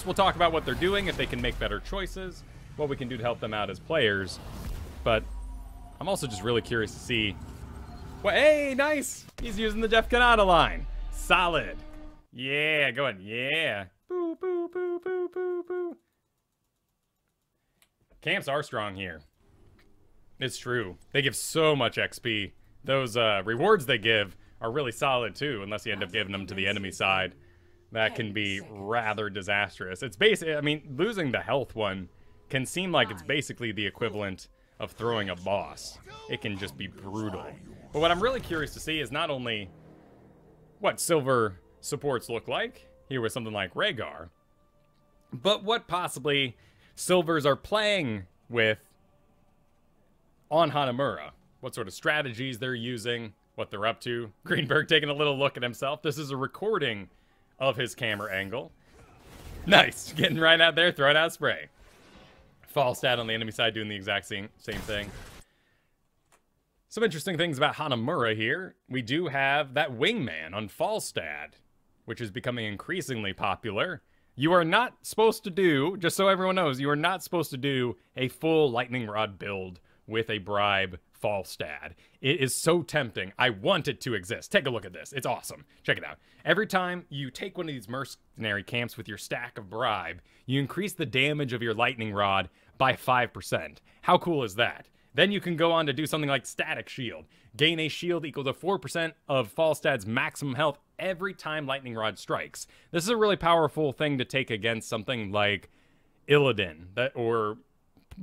We'll talk about what they're doing, if they can make better choices, what we can do to help them out as players. But I'm also just really curious to see... Well, hey, nice! He's using the Jeff Kanata line. Solid. Yeah, go ahead. Yeah. Boo, boo, boo, boo, boo, boo. Camps are strong here. It's true. They give so much XP. Those rewards they give are really solid too, unless you end up giving them to the enemy side. That can be rather disastrous. It's basically, I mean, losing the health one can seem like it's basically the equivalent of throwing a boss. It can just be brutal. But what I'm really curious to see is not only what silver supports look like, here with something like Reghar, but what possibly silvers are playing with on Hanamura. What sort of strategies they're using, what they're up to. Greenberg taking a little look at himself. This is a recording of his camera angle. Nice. Getting right out there, throwing out spray. Falstad on the enemy side doing the exact same thing. Some interesting things about Hanamura here. We do have that wingman on Falstad, which is becoming increasingly popular. You are not supposed to do, just so everyone knows, you are not supposed to do a full lightning rod build with a bribe Falstad. It is so tempting. I want it to exist. Take a look at this. It's awesome. Check it out. Every time you take one of these mercenary camps with your stack of bribe, you increase the damage of your lightning rod by 5%. How cool is that? Then you can go on to do something like static shield. Gain a shield equal to 4% of Falstad's maximum health every time lightning rod strikes. This is a really powerful thing to take against something like Illidan, or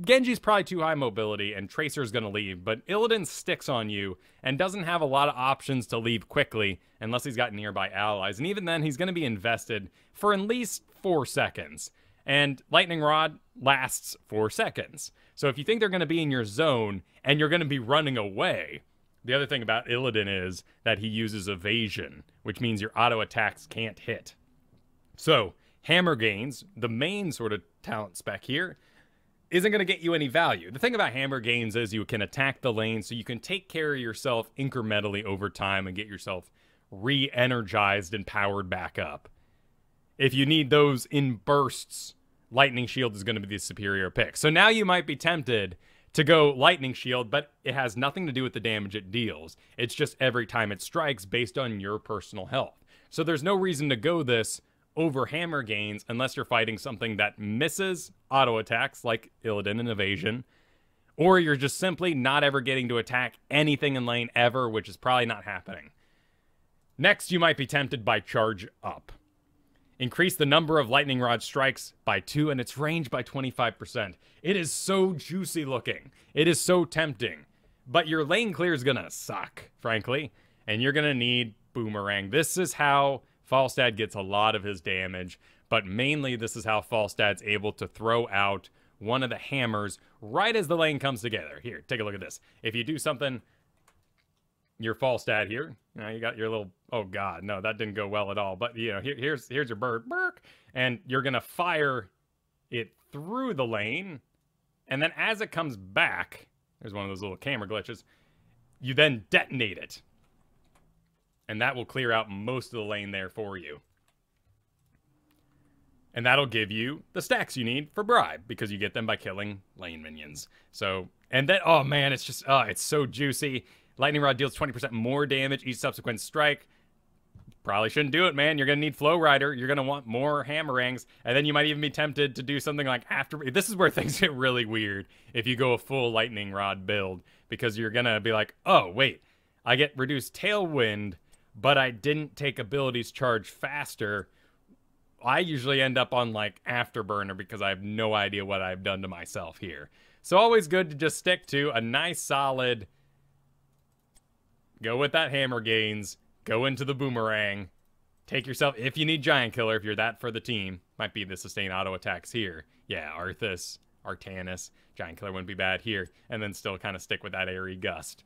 Genji's probably too high mobility and Tracer's gonna leave, but Illidan sticks on you and doesn't have a lot of options to leave quickly unless he's got nearby allies, and even then he's gonna be invested for at least 4 seconds. And Lightning Rod lasts 4 seconds. So if you think they're gonna be in your zone and you're gonna be running away, the other thing about Illidan is that he uses evasion, which means your auto attacks can't hit. So hammer gains, the main sort of talent spec here, isn't going to get you any value. The thing about hammer gains is you can attack the lane, so you can take care of yourself incrementally over time and get yourself re-energized and powered back up. If you need those in bursts, Lightning Shield is going to be the superior pick. So now you might be tempted to go Lightning Shield, but it has nothing to do with the damage it deals. It's just every time it strikes based on your personal health. So there's no reason to go this over hammer gains unless you're fighting something that misses auto attacks like Illidan and evasion, or you're just simply not ever getting to attack anything in lane ever, which is probably not happening. Next, you might be tempted by charge up. Increase the number of lightning rod strikes by 2 and its range by 25%. It is so juicy looking. It is so tempting. But your lane clear is gonna suck, frankly, and you're gonna need Boomerang. This is how Falstad gets a lot of his damage, but mainly this is how Falstad's able to throw out one of the hammers right as the lane comes together. Here, take a look at this. If you do something, your Falstad here, now you got your little, oh god, no, that didn't go well at all, but you know, here's your bird, burk, and you're gonna fire it through the lane, and then as it comes back, there's one of those little camera glitches, you then detonate it. And that will clear out most of the lane there for you. And that'll give you the stacks you need for bribe, because you get them by killing lane minions. So, and then, oh man, it's just, it's so juicy. Lightning Rod deals 20% more damage each subsequent strike. Probably shouldn't do it, man. You're going to need Flow Rider. You're going to want more Hammerangs. And then you might even be tempted to do something like after. This is where things get really weird if you go a full Lightning Rod build, because you're going to be like, oh, wait, I get reduced Tailwind, but I didn't take abilities charge faster. I usually end up on like Afterburner because I have no idea what I've done to myself here. So always good to just stick to a nice solid, go with that hammer gains, go into the boomerang, take yourself, if you need Giant Killer, if you're that for the team, might be the sustain auto attacks here. Yeah, Arthas, Artanis, Giant Killer wouldn't be bad here, and then still kind of stick with that Airy Gust.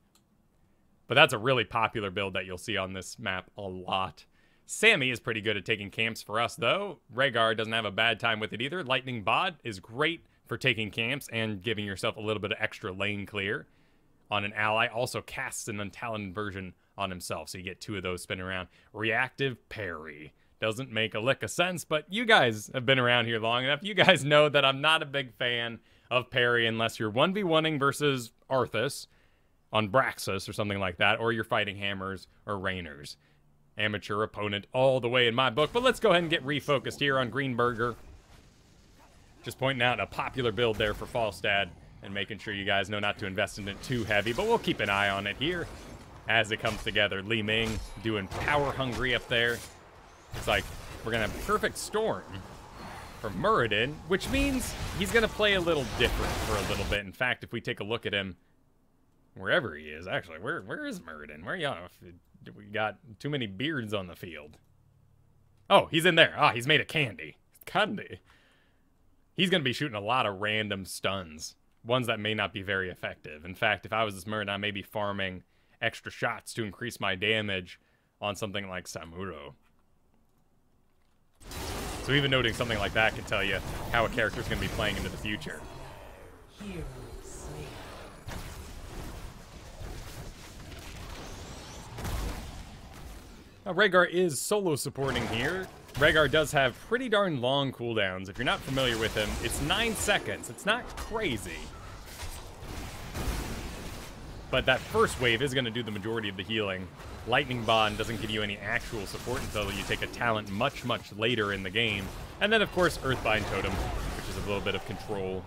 But that's a really popular build that you'll see on this map a lot. Sammy is pretty good at taking camps for us, though. Reghar doesn't have a bad time with it either. Lightning Bod is great for taking camps and giving yourself a little bit of extra lane clear on an ally. Also casts an untalented version on himself, so you get 2 of those spinning around. Reactive Parry. doesn't make a lick of sense, but you guys have been around here long enough. You guys know that I'm not a big fan of parry unless you're 1v1ing versus Arthas on Braxis or something like that, or you're fighting hammers or rainers. Amateur opponent all the way in my book, but let's go ahead and get refocused here on Greenberger. Just pointing out a popular build there for Falstad and making sure you guys know not to invest in it too heavy, but we'll keep an eye on it here as it comes together. Li Ming doing power hungry up there. It's like we're gonna have perfect storm for Muradin, which means he's gonna play a little different for a little bit. In fact, if we take a look at him, wherever he is, actually, where is Muradin? Where are you? We got too many beards on the field. Oh, he's in there. Ah, he's made of candy. Candy. He's gonna be shooting a lot of random stuns, ones that may not be very effective. In fact, if I was this Muradin, I may be farming extra shots to increase my damage on something like Samuro. So even noting something like that can tell you how a character's going to be playing into the future. Now, Reghar is solo supporting here. Reghar does have pretty darn long cooldowns. If you're not familiar with him, it's 9 seconds. It's not crazy. But that first wave is going to do the majority of the healing. Lightning Bond doesn't give you any actual support until you take a talent much, much later in the game. And then, of course, Earthbind Totem, which is a little bit of control.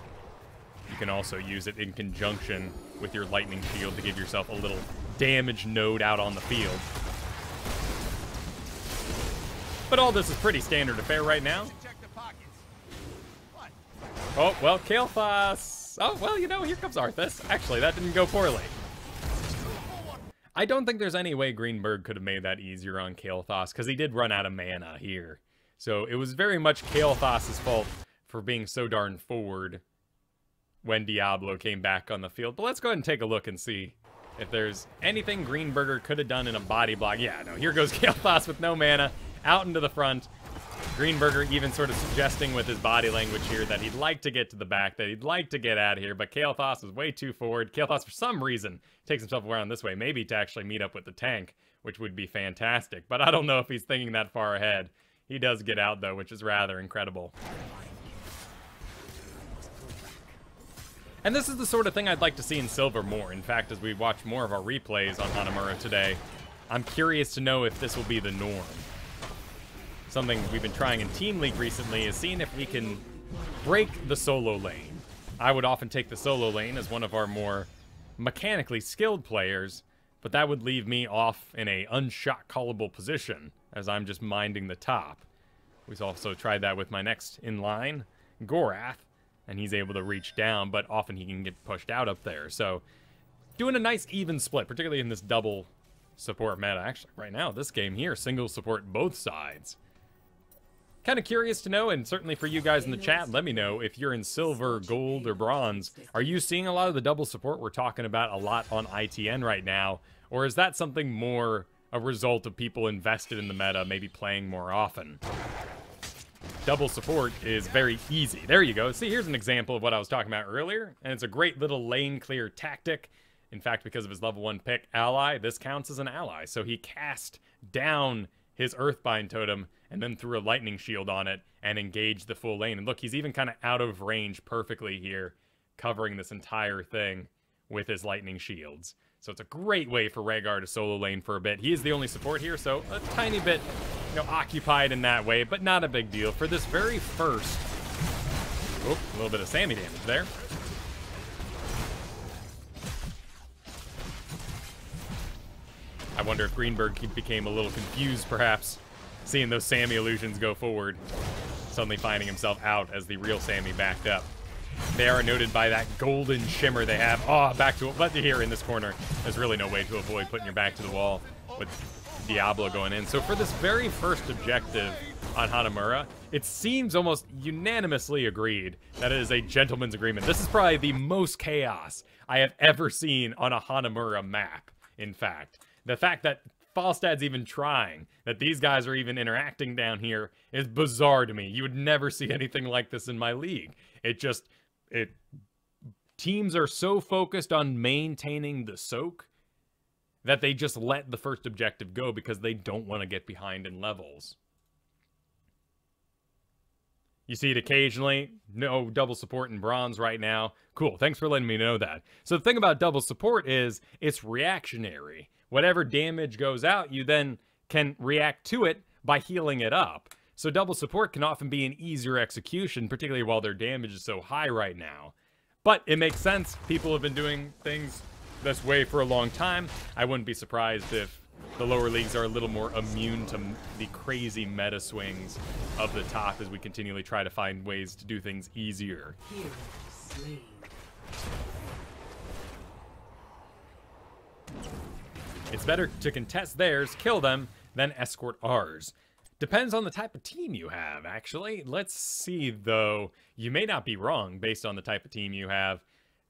You can also use it in conjunction with your Lightning Shield to give yourself a little damage node out on the field. But all this is pretty standard affair right now. Oh, well, Kael'thas. Oh, well, you know, here comes Arthas. Actually, that didn't go poorly. I don't think there's any way Greenberg could have made that easier on Kael'thas, because he did run out of mana here. So it was very much Kael'thas' fault for being so darn forward when Diablo came back on the field. But let's go ahead and take a look and see if there's anything Greenberger could have done in a body block. Yeah, no, here goes Kael'thas with no mana, out into the front. Greenberger even sort of suggesting with his body language here that he'd like to get to the back, that he'd like to get out of here, but Kael'thas is way too forward. Kael'thas, for some reason, takes himself around this way, maybe to actually meet up with the tank, which would be fantastic. But I don't know if he's thinking that far ahead. He does get out, though, which is rather incredible. And this is the sort of thing I'd like to see in Silver more. In fact, as we watch more of our replays on Hanamura today, I'm curious to know if this will be the norm. Something we've been trying in Team League recently is seeing if we can break the solo lane. I would often take the solo lane as one of our more mechanically skilled players, but that would leave me off in a unshot callable position as I'm just minding the top. We've also tried that with my next in line, Gorath, and he's able to reach down, but often he can get pushed out up there. So doing a nice even split, particularly in this double support meta. Actually, right now, this game here, single support both sides. Kind of curious to know, and certainly for you guys in the chat, let me know if you're in silver, gold, or bronze. Are you seeing a lot of the double support we're talking about a lot on ITN right now? Or is that something more a result of people invested in the meta, maybe playing more often? Double support is very easy. There you go. See, here's an example of what I was talking about earlier, and it's a great little lane clear tactic. In fact, because of his level 1 pick ally, this counts as an ally. So he cast down his Earthbind Totem and then threw a Lightning Shield on it and engaged the full lane. And look, he's even kind of out of range perfectly here, covering this entire thing with his Lightning Shields. So it's a great way for Reghar to solo lane for a bit. He is the only support here, so a tiny bit, occupied in that way, but not a big deal. For this very first... Oh, a little bit of Sammy damage there. I wonder if Greenberg became a little confused, perhaps, seeing those Sammy illusions go forward, suddenly finding himself out as the real Sammy backed up. They are noted by that golden shimmer they have. Oh, back to it. But here in this corner, there's really no way to avoid putting your back to the wall with Diablo going in. So for this very first objective on Hanamura, it seems almost unanimously agreed that it is a gentleman's agreement. This is probably the most chaos I have ever seen on a Hanamura map, in fact. The fact that Falstad's even trying, that these guys are even interacting down here, is bizarre to me. You would never see anything like this in my league. Teams are so focused on maintaining the soak that they just let the first objective go because they don't want to get behind in levels. You see it occasionally. No double support in bronze right now. Cool, thanks for letting me know that. So the thing about double support is it's reactionary. Whatever damage goes out, you then can react to it by healing it up. So double support can often be an easier execution, particularly while their damage is so high right now. But it makes sense. People have been doing things this way for a long time. I wouldn't be surprised if the lower leagues are a little more immune to the crazy meta swings of the top as we continually try to find ways to do things easier. It's better to contest theirs, kill them, than escort ours. Depends on the type of team you have, actually. Let's see, though. You may not be wrong based on the type of team you have.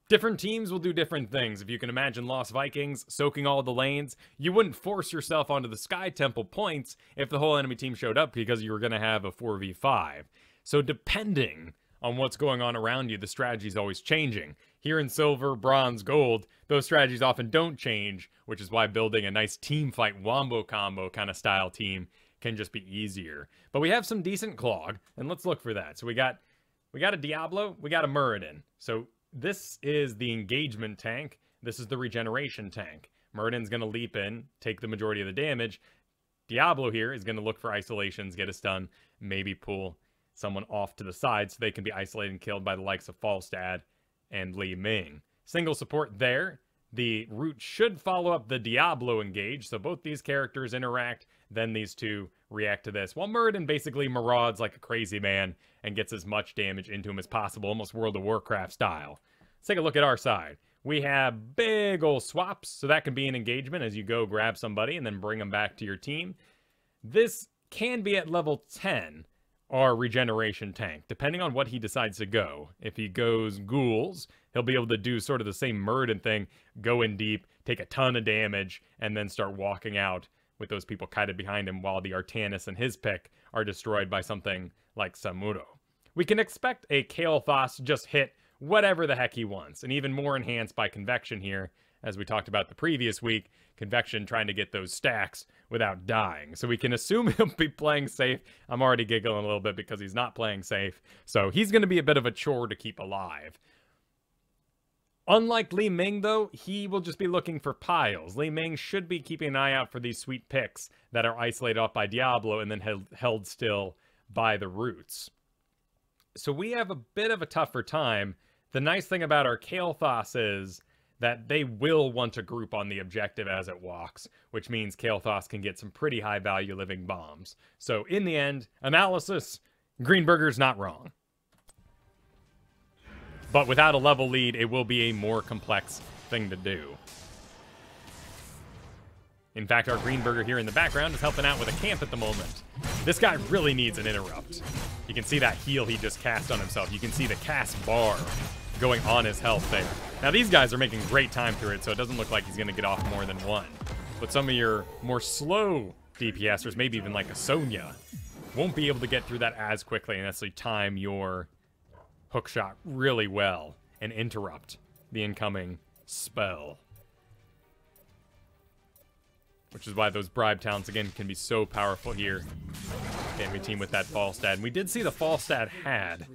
Different teams will do different things. If you can imagine Lost Vikings soaking all the lanes, you wouldn't force yourself onto the Sky Temple points if the whole enemy team showed up because you were going to have a 4v5. So depending on what's going on around you, the strategy is always changing. Here in Silver, Bronze, Gold, those strategies often don't change, which is why building a nice team fight wombo combo kind of style team can just be easier. But we have some decent Clog, and let's look for that. So we got a Diablo, we got a Muradin. So this is the engagement tank. This is the regeneration tank. Muradin's going to leap in, take the majority of the damage. Diablo here is going to look for isolations, get a stun, maybe pull someone off to the side so they can be isolated and killed by the likes of Falstad and Li Ming. Single support there. The root should follow up the Diablo engage, so both these characters interact, then these two react to this, while Muradin basically marauds like a crazy man and gets as much damage into him as possible, almost World of Warcraft style. Let's take a look at our side. We have big ol' swaps, so that can be an engagement as you go grab somebody and then bring them back to your team. This can be at level 10, our regeneration tank, depending on what he decides to go. If he goes ghouls, he'll be able to do sort of the same Muradin thing, go in deep, take a ton of damage, and then start walking out with those people kited behind him while the Artanis and his pick are destroyed by something like Samuro. We can expect a Kael'thas to just hit whatever the heck he wants, and even more enhanced by Convection here, as we talked about the previous week, Convection trying to get those stacks without dying. So we can assume he'll be playing safe. I'm already giggling a little bit because he's not playing safe, so he's going to be a bit of a chore to keep alive. Unlike Li Ming, though, he will just be looking for piles. Li Ming should be keeping an eye out for these sweet picks that are isolated off by Diablo and then held still by the roots. So we have a bit of a tougher time. The nice thing about our Kael'thas is that they will want to group on the objective as it walks, which means Kael'thas can get some pretty high-value living bombs. So in the end, analysis, Greenberger's not wrong. But without a level lead, it will be a more complex thing to do. In fact, our Greenberger here in the background is helping out with a camp at the moment. This guy really needs an interrupt. You can see that heal he just cast on himself. You can see the cast bar going on his health there. Now, these guys are making great time through it, so it doesn't look like he's going to get off more than one. But some of your more slow DPSers, maybe even like a Sonya, won't be able to get through that as quickly and necessarily time your hookshot really well and interrupt the incoming spell. Which is why those bribe talents, again, can be so powerful here. Can we team with that Falstad? And we did see the Falstad had.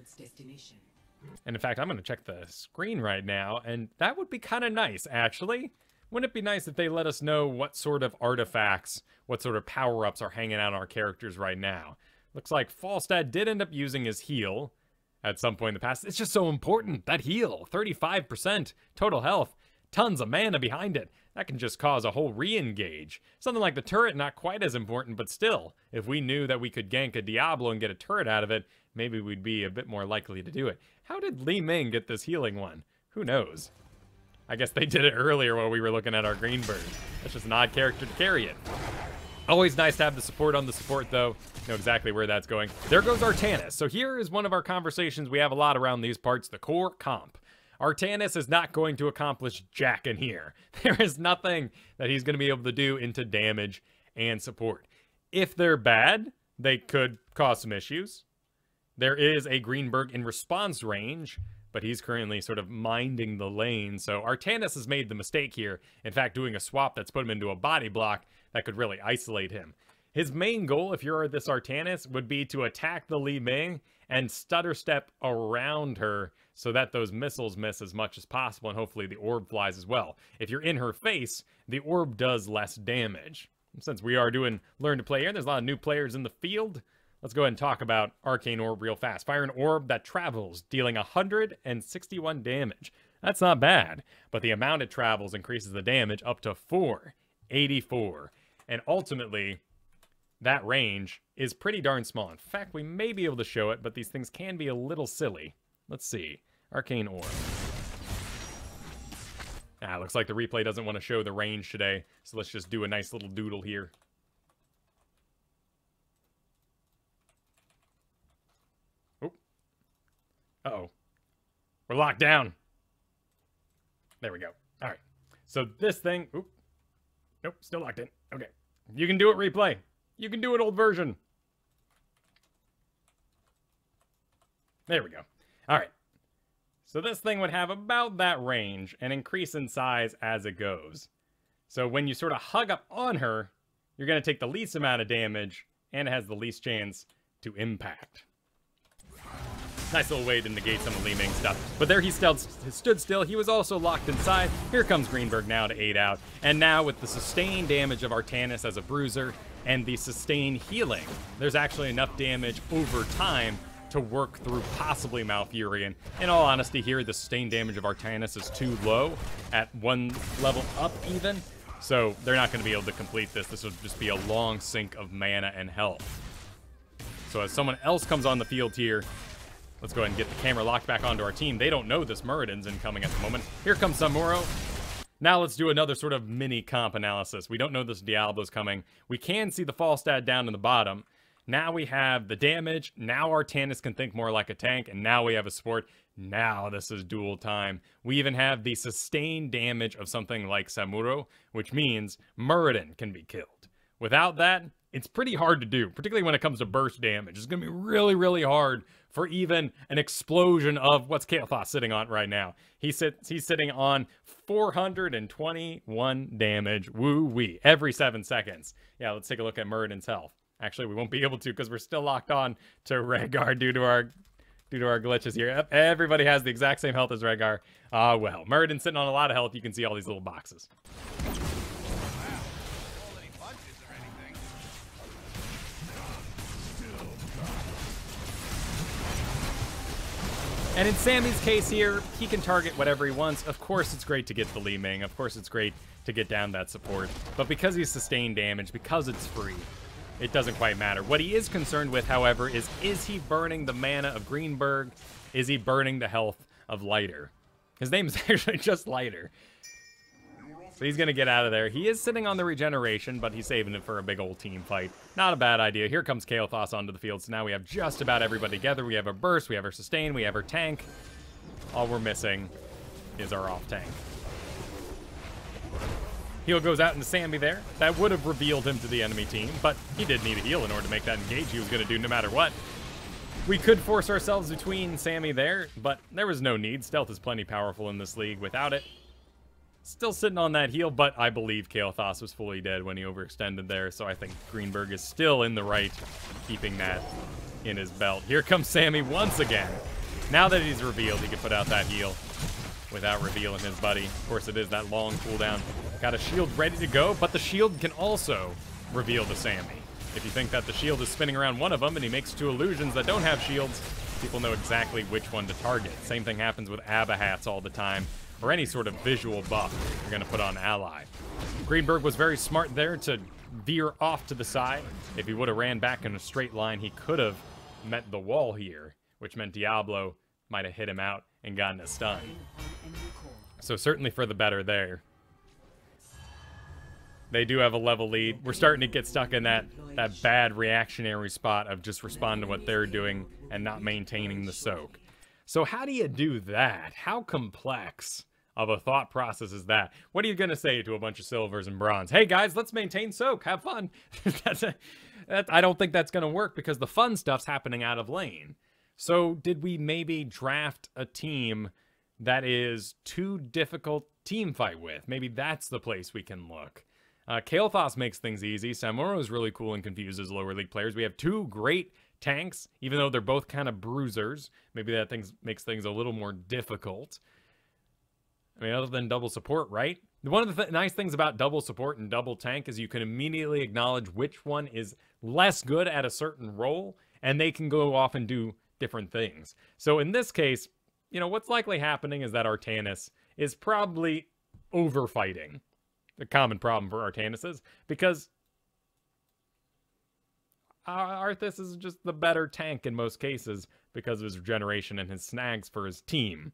And in fact, I'm going to check the screen right now, and that would be kind of nice, actually. Wouldn't it be nice if they let us know what sort of artifacts, what sort of power-ups are hanging out on our characters right now? Looks like Falstad did end up using his heal at some point in the past. It's just so important, that heal. 35% total health. Tons of mana behind it. That can just cause a whole re-engage. Something like the turret, not quite as important, but still, if we knew that we could gank a Diablo and get a turret out of it, maybe we'd be a bit more likely to do it. How did Li Ming get this healing one? Who knows? I guess they did it earlier while we were looking at our Greenberg. That's just an odd character to carry it. Always nice to have the support on the support, though. Know exactly where that's going. There goes Artanis. So here is one of our conversations we have a lot around these parts, the core comp. Artanis is not going to accomplish jack in here. There is nothing that he's going to be able to do into damage and support. If they're bad, they could cause some issues. There is a Greenberg in response range, but he's currently sort of minding the lane. So Artanis has made the mistake here. In fact, doing a swap that's put him into a body block that could really isolate him. His main goal, if you're this Artanis, would be to attack the Li Ming and stutter step around her so that those missiles miss as much as possible, and hopefully the orb flies as well. If you're in her face, the orb does less damage. Since we are doing Learn to Play here, there's a lot of new players in the field. Let's go ahead and talk about Arcane Orb real fast. Fire an orb that travels, dealing 161 damage. That's not bad, but the amount it travels increases the damage up to 484. And ultimately, that range is pretty darn small. In fact, we may be able to show it, but these things can be a little silly. Let's see. Arcane Orb. Looks like the replay doesn't want to show the range today, so let's just do a nice little doodle here. Oop. Uh-oh. We're locked down. There we go. All right. So this thing... Oop. Nope, still locked in. Okay. You can do it, replay. You can do it, old version. There we go. All right. So this thing would have about that range and increase in size as it goes. So when you sort of hug up on her, you're going to take the least amount of damage, and it has the least chance to impact. Nice little way to negate some of the Li Ming stuff. But there he stood still. He was also locked inside. Here comes Greenberg now to aid out. And now with the sustained damage of Artanis as a bruiser and the sustained healing, there's actually enough damage over time to work through possibly Malfurion. In all honesty here, the sustained damage of Artanis is too low at one level up even. So they're not going to be able to complete this. This would just be a long sink of mana and health. So as someone else comes on the field here, let's go ahead and get the camera locked back onto our team. They don't know this Muradin's incoming at the moment. Here comes Samuro. Now let's do another sort of mini comp analysis. We don't know this Diablo's coming. We can see the fall stat down in the bottom. Now we have the damage. Now Artanis can think more like a tank. And now we have a support. Now this is dual time. We even have the sustained damage of something like Samuro, which means Muradin can be killed. Without that, it's pretty hard to do, particularly when it comes to burst damage. It's going to be really, really hard for even an explosion of what's Kael'thas sitting on right now. He's sitting on 421 damage, woo-wee, every 7 seconds. Yeah, let's take a look at Muradin's health. Actually, we won't be able to because we're still locked on to Reghar due to our glitches here. Everybody has the exact same health as Reghar. Well, Muradin's sitting on a lot of health. You can see all these little boxes. And in Sammy's case here, he can target whatever he wants. Of course, it's great to get the Li Ming. Of course, it's great to get down that support. But because he's sustained damage, because it's free, it doesn't quite matter. What he is concerned with, however, is he burning the mana of Greenberg? Is he burning the health of Lighter? His name is actually just Lighter. So he's going to get out of there. He is sitting on the regeneration, but he's saving it for a big old team fight. Not a bad idea. Here comes Kael'thas onto the field. So now we have just about everybody together. We have our burst, we have our sustain, we have our tank. All we're missing is our off tank. Heal goes out into Sammy there. That would have revealed him to the enemy team, but he did need a heal in order to make that engage he was going to do no matter what. We could force ourselves between Sammy there, but there was no need. Stealth is plenty powerful in this league without it. Still sitting on that heal, but I believe Kael'thas was fully dead when he overextended there, so I think Greenberg is still in the right, keeping that in his belt. Here comes Sammy once again. Now that he's revealed, he can put out that heal without revealing his buddy. Of course, it is that long cooldown. Got a shield ready to go, but the shield can also reveal the Sammy. If you think that the shield is spinning around one of them and he makes two illusions that don't have shields, people know exactly which one to target. Same thing happens with Abba hats all the time, or any sort of visual buff you're going to put on Ally. Greenberg was very smart there to veer off to the side. If he would have ran back in a straight line, he could have met the wall here, which meant Diablo might have hit him out and gotten a stun. So certainly for the better there. They do have a level lead. We're starting to get stuck in that bad reactionary spot of just responding to what they're doing and not maintaining the soak. So how do you do that? How complex of a thought process is that? What are you going to say to a bunch of silvers and bronze? Hey guys, let's maintain soak. Have fun. I don't think that's going to work because the fun stuff's happening out of lane. So did we maybe draft a team that is too difficult team fight with? Maybe that's the place we can look. Kael'thas makes things easy. Samuro is really cool and confuses lower league players. We have two great tanks, even though they're both kind of bruisers. Maybe that makes things a little more difficult. I mean, other than double support, right? One of the nice things about double support and double tank is you can immediately acknowledge which one is less good at a certain role, and they can go off and do different things. So in this case, you know, what's likely happening is that Artanis is probably overfighting. A common problem for Artanis because Arthas is just the better tank in most cases because of his regeneration and his snags for his team.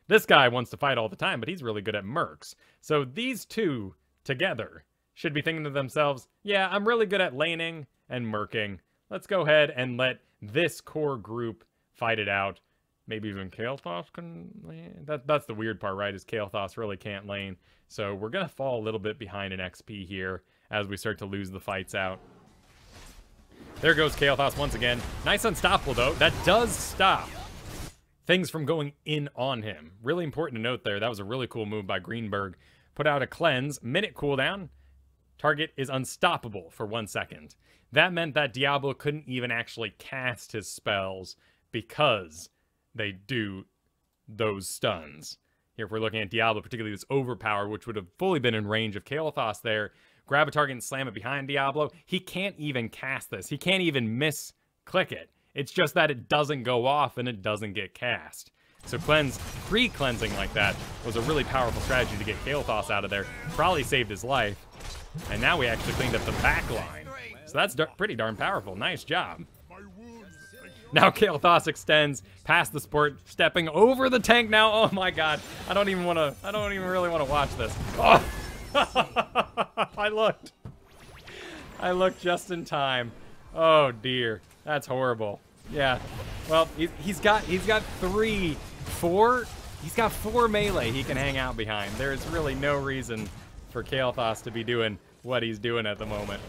This guy wants to fight all the time, but he's really good at mercs. So these two together should be thinking to themselves, yeah, I'm really good at laning and merking. Let's go ahead and let this core group fight it out. Maybe even Kael'thas can lane. That's the weird part, right? Is Kael'thas really can't lane. So we're going to fall a little bit behind in XP here as we start to lose the fights out. There goes Kael'thas once again. Nice unstoppable, though. That does stop things from going in on him. Really important to note there. That was a really cool move by Greenberg. Put out a cleanse. Minute cooldown. Target is unstoppable for 1 second. That meant that Diablo couldn't even actually cast his spells because they do those stuns. Here, if we're looking at Diablo, particularly this overpower, which would have fully been in range of Kael'thas there, grab a target and slam it behind Diablo, he can't even cast this. He can't even misclick it. It's just that it doesn't go off and it doesn't get cast. So pre-cleansing like that was a really powerful strategy to get Kael'thas out of there. Probably saved his life. And now we actually cleaned up the back line. So that's pretty darn powerful. Nice job. Now Kael'thas extends past the support, stepping over the tank now. Oh my god. I don't even really want to watch this. Oh. I looked just in time. Oh dear. That's horrible. Yeah. Well, he's got four melee he can hang out behind. There's really no reason for Kael'thas to be doing what he's doing at the moment.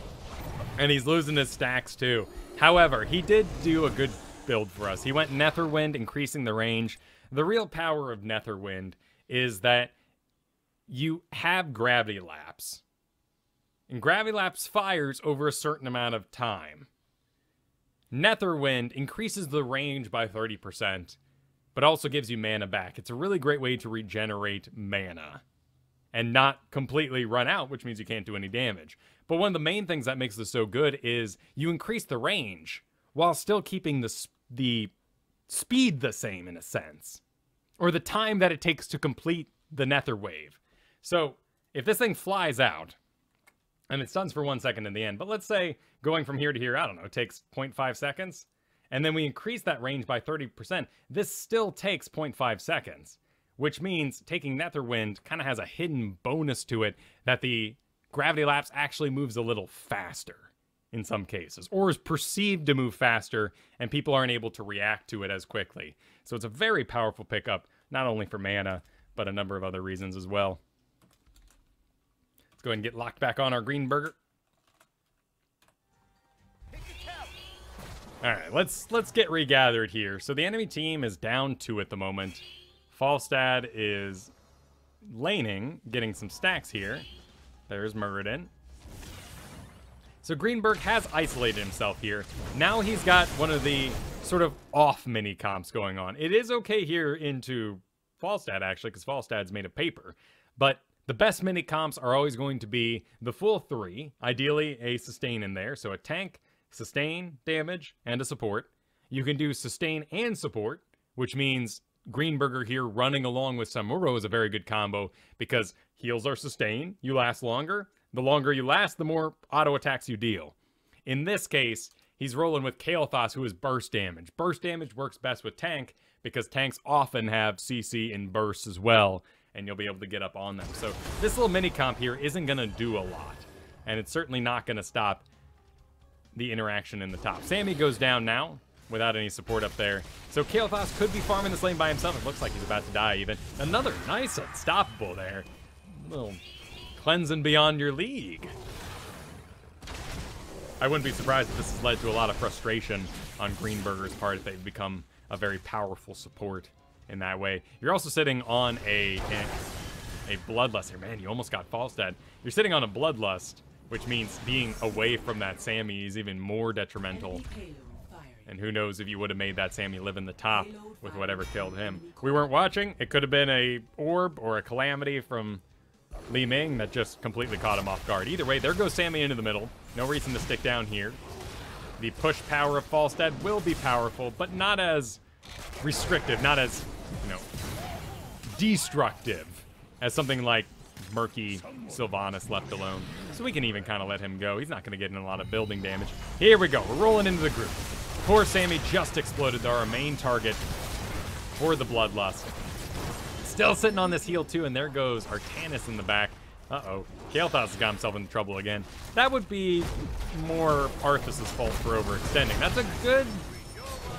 And he's losing his stacks too. However, he did do a good build for us. He went Netherwind, increasing the range. The real power of Netherwind is that you have Gravity Lapse. And Gravity Lapse fires over a certain amount of time. Netherwind increases the range by 30%, but also gives you mana back. It's a really great way to regenerate mana and not completely run out, which means you can't do any damage. But one of the main things that makes this so good is you increase the range while still keeping the speed the same in a sense, or the time that it takes to complete the Nether Wave. So if this thing flies out, and it stuns for 1 second in the end, but let's say going from here to here, I don't know, it takes 0.5 seconds, and then we increase that range by 30%, this still takes 0.5 seconds, which means taking Netherwind kind of has a hidden bonus to it that the Gravity Lapse actually moves a little faster in some cases, or is perceived to move faster, and people aren't able to react to it as quickly. So it's a very powerful pickup, not only for mana, but a number of other reasons as well. Let's go ahead and get locked back on our Greenberger. All right, let's get regathered here. So the enemy team is down 2 at the moment. Falstad is laning, getting some stacks here. There's Muradin. So Greenberg has isolated himself here. Now he's got one of the sort of off mini comps going on. It is okay here into Falstad, actually, because Falstad's made of paper. But the best mini comps are always going to be the full 3, ideally a sustain in there. So a tank, sustain, damage, and a support. You can do sustain and support, which means Greenberger here running along with Samuro is a very good combo because heals are sustain, you last longer. The longer you last, the more auto attacks you deal. In this case, he's rolling with Kael'thas, who is burst damage. Burst damage works best with tank because tanks often have CC in bursts as well, and you'll be able to get up on them. So this little mini comp here isn't going to do a lot, and it's certainly not going to stop the interaction in the top. Sammy goes down now without any support up there. So Kael'thas could be farming this lane by himself. It looks like he's about to die even. Another nice unstoppable there. A little cleansing beyond your league. I wouldn't be surprised if this has led to a lot of frustration on Greenberger's part if they've become a very powerful support in that way. You're also sitting on a Bloodlust here. Man, you almost got Falstad. You're sitting on a Bloodlust, which means being away from that Sammy is even more detrimental. And who knows if you would have made that Sammy live in the top with whatever killed him. We weren't watching. It could have been a orb or a calamity from Li Ming that just completely caught him off guard. Either way, there goes Sammy into the middle. No reason to stick down here. The push power of Falstad will be powerful, but not as restrictive, not as, you know, destructive as something like Murky Sylvanas left alone. So we can even kind of let him go. He's not going to get in a lot of building damage. Here we go. We're rolling into the group. Poor Sammy just exploded. They're our main target for the Bloodlust. Still sitting on this heal too, and there goes Artanis in the back. Uh-oh. Kael'thas has got himself into trouble again. That would be more Arthas' fault for overextending. That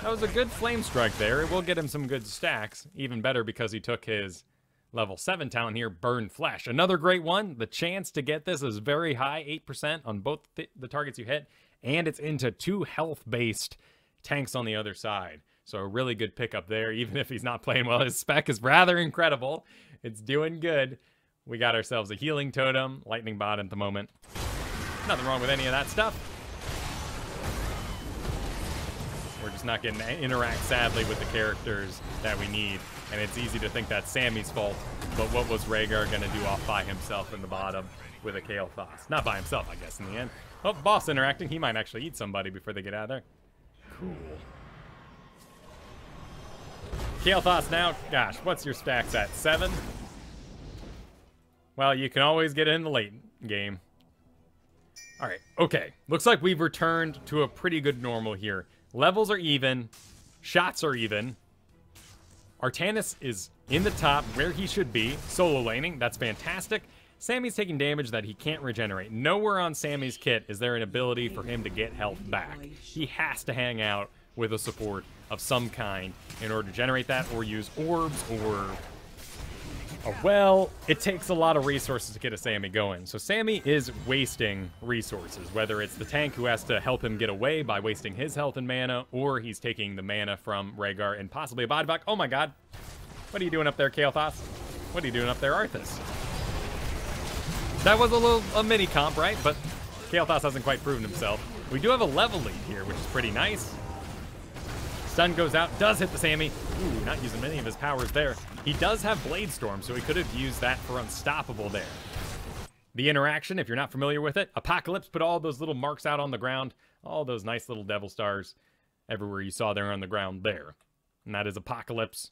was a good flame strike there. It will get him some good stacks. Even better because he took his level 7 talent here, Burn Flesh. Another great one. The chance to get this is very high, 8% on both the targets you hit, and it's into 2 health-based tanks on the other side. So a really good pickup there, even if he's not playing well. His spec is rather incredible. It's doing good. We got ourselves a healing totem, lightning bot at the moment. Nothing wrong with any of that stuff. We're just not getting to interact, sadly, with the characters that we need. And it's easy to think that's Sammy's fault. But what was Reghar going to do off by himself in the bottom with a Kael'thas? Not by himself, I guess, in the end. Oh, boss interacting. He might actually eat somebody before they get out of there. Cool. Kael'thas now. Gosh, what's your stacks at? 7? Well, you can always get in the late game. All right, okay. Looks like we've returned to a pretty good normal here. Levels are even. Shots are even. Artanis is in the top where he should be. Solo laning, that's fantastic. Sammy's taking damage that he can't regenerate. Nowhere on Sammy's kit is there an ability for him to get health back. He has to hang out with a support of some kind in order to generate that, or use orbs, or... Oh, well, it takes a lot of resources to get a Sammy going. So Sammy is wasting resources, whether it's the tank who has to help him get away by wasting his health and mana, or he's taking the mana from Reghar and possibly a body block. Oh my god. What are you doing up there, Kael'thas? What are you doing up there, Arthas? That was a mini comp, right? But Kael'thas hasn't quite proven himself. We do have a level lead here, which is pretty nice. Stun goes out, does hit the Sammy. Ooh, not using many of his powers there. He does have Blade Storm, so he could have used that for Unstoppable there. The interaction, if you're not familiar with it, Apocalypse put all those little marks out on the ground, all those nice little devil stars everywhere you saw there on the ground there. And that is Apocalypse.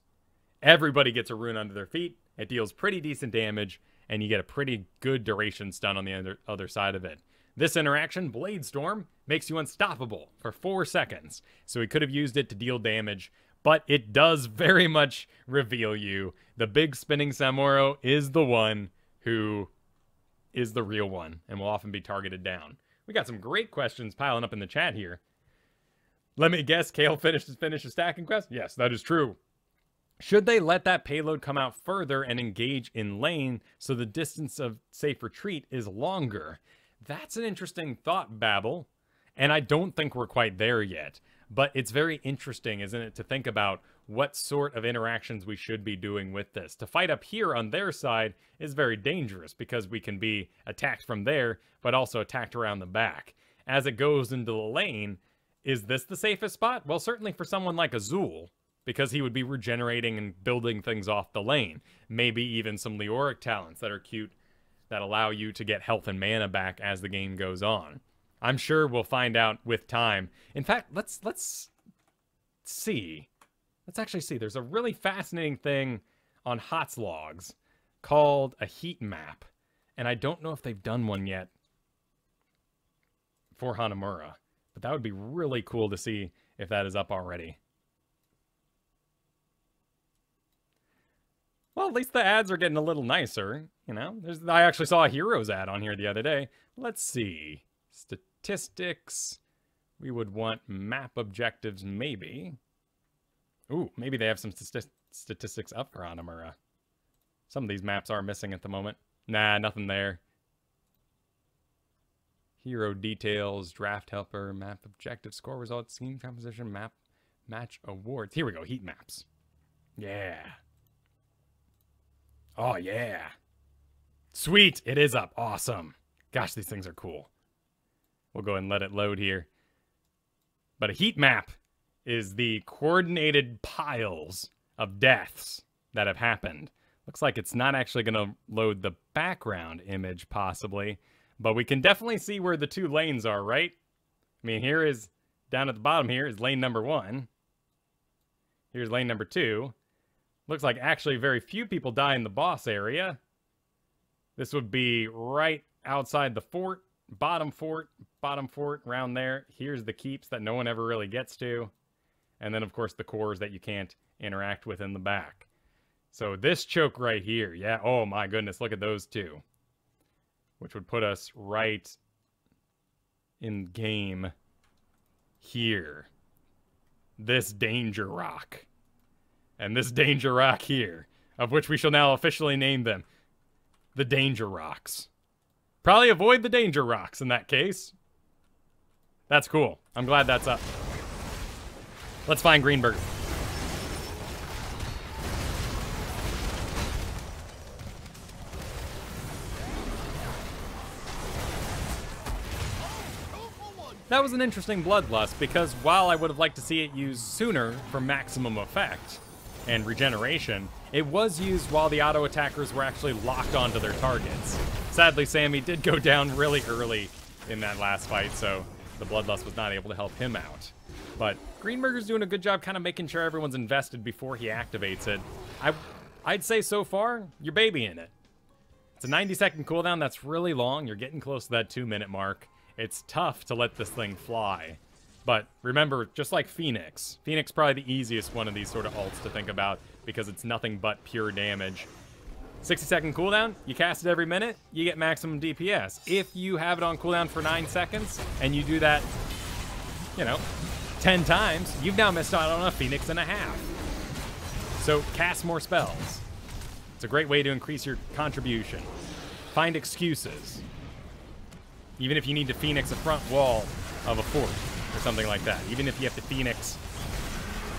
Everybody gets a rune under their feet. It deals pretty decent damage, and you get a pretty good duration stun on the other side of it. This interaction, Blade Storm, makes you unstoppable for 4 seconds. So he could have used it to deal damage, but it does very much reveal you. The big spinning Samuro is the one who is the real one and will often be targeted down. We got some great questions piling up in the chat here. Let me guess, Kale finished his stacking quest? Yes, that is true. Should they let that payload come out further and engage in lane so the distance of safe retreat is longer? That's an interesting thought, Babel, and I don't think we're quite there yet. But it's very interesting, isn't it, to think about what sort of interactions we should be doing with this. To fight up here on their side is very dangerous because we can be attacked from there, but also attacked around the back. As it goes into the lane, is this the safest spot? Well, certainly for someone like Azul, because he would be regenerating and building things off the lane. Maybe even some Leoric talents that are cute that allow you to get health and mana back as the game goes on. I'm sure we'll find out with time. In fact, let's see. Let's actually see. There's a really fascinating thing on HOTS logs called a heat map. And I don't know if they've done one yet for Hanamura. But that would be really cool to see if that is up already. Well, at least the ads are getting a little nicer, you know? I actually saw a Heroes ad on here the other day. Let's see. Statistics. We would want map objectives, maybe. Ooh, maybe they have some statistics up for Hanamura. Some of these maps are missing at the moment. Nah, nothing there. Hero details, draft helper, map objective, score results, team composition, map, match awards. Here we go, heat maps. Yeah. Oh, yeah. Sweet, it is up. Awesome. Gosh, these things are cool. We'll go ahead and let it load here. But a heat map is the coordinated piles of deaths that have happened. Looks like it's not actually going to load the background image, possibly. But we can definitely see where the 2 lanes are, right? I mean, here is, down at the bottom here is lane number 1. Here's lane number 2. Looks like actually very few people die in the boss area. This would be right outside the fort, bottom fort, around there. Here's the keeps that no one ever really gets to. And then, of course, the cores that you can't interact with in the back. So this choke right here, yeah, oh my goodness, look at those 2. Which would put us right in game here. This danger rock. And this danger rock here, of which we shall now officially name them the danger rocks. Probably avoid the danger rocks in that case. That's cool. I'm glad that's up. Let's find Greenberg. That was an interesting bloodlust, because while I would have liked to see it used sooner for maximum effect and regeneration, it was used while the auto attackers were actually locked onto their targets. Sadly, Sammy did go down really early in that last fight, so the bloodlust was not able to help him out. But Greenberger's doing a good job kind of making sure everyone's invested before he activates it. I'd say so far, you're babying it. It's a 90-second cooldown. That's really long. You're getting close to that 2-minute mark. It's tough to let this thing fly. But remember, just like Phoenix probably the easiest one of these sort of ults to think about because it's nothing but pure damage. 60-second cooldown, you cast it every minute, you get maximum DPS. If you have it on cooldown for 9 seconds and you do that, you know, 10 times, you've now missed out on a Phoenix and a half. So cast more spells. It's a great way to increase your contribution. Find excuses. Even if you need to Phoenix a front wall of a fort or something like that. Even if you have to Phoenix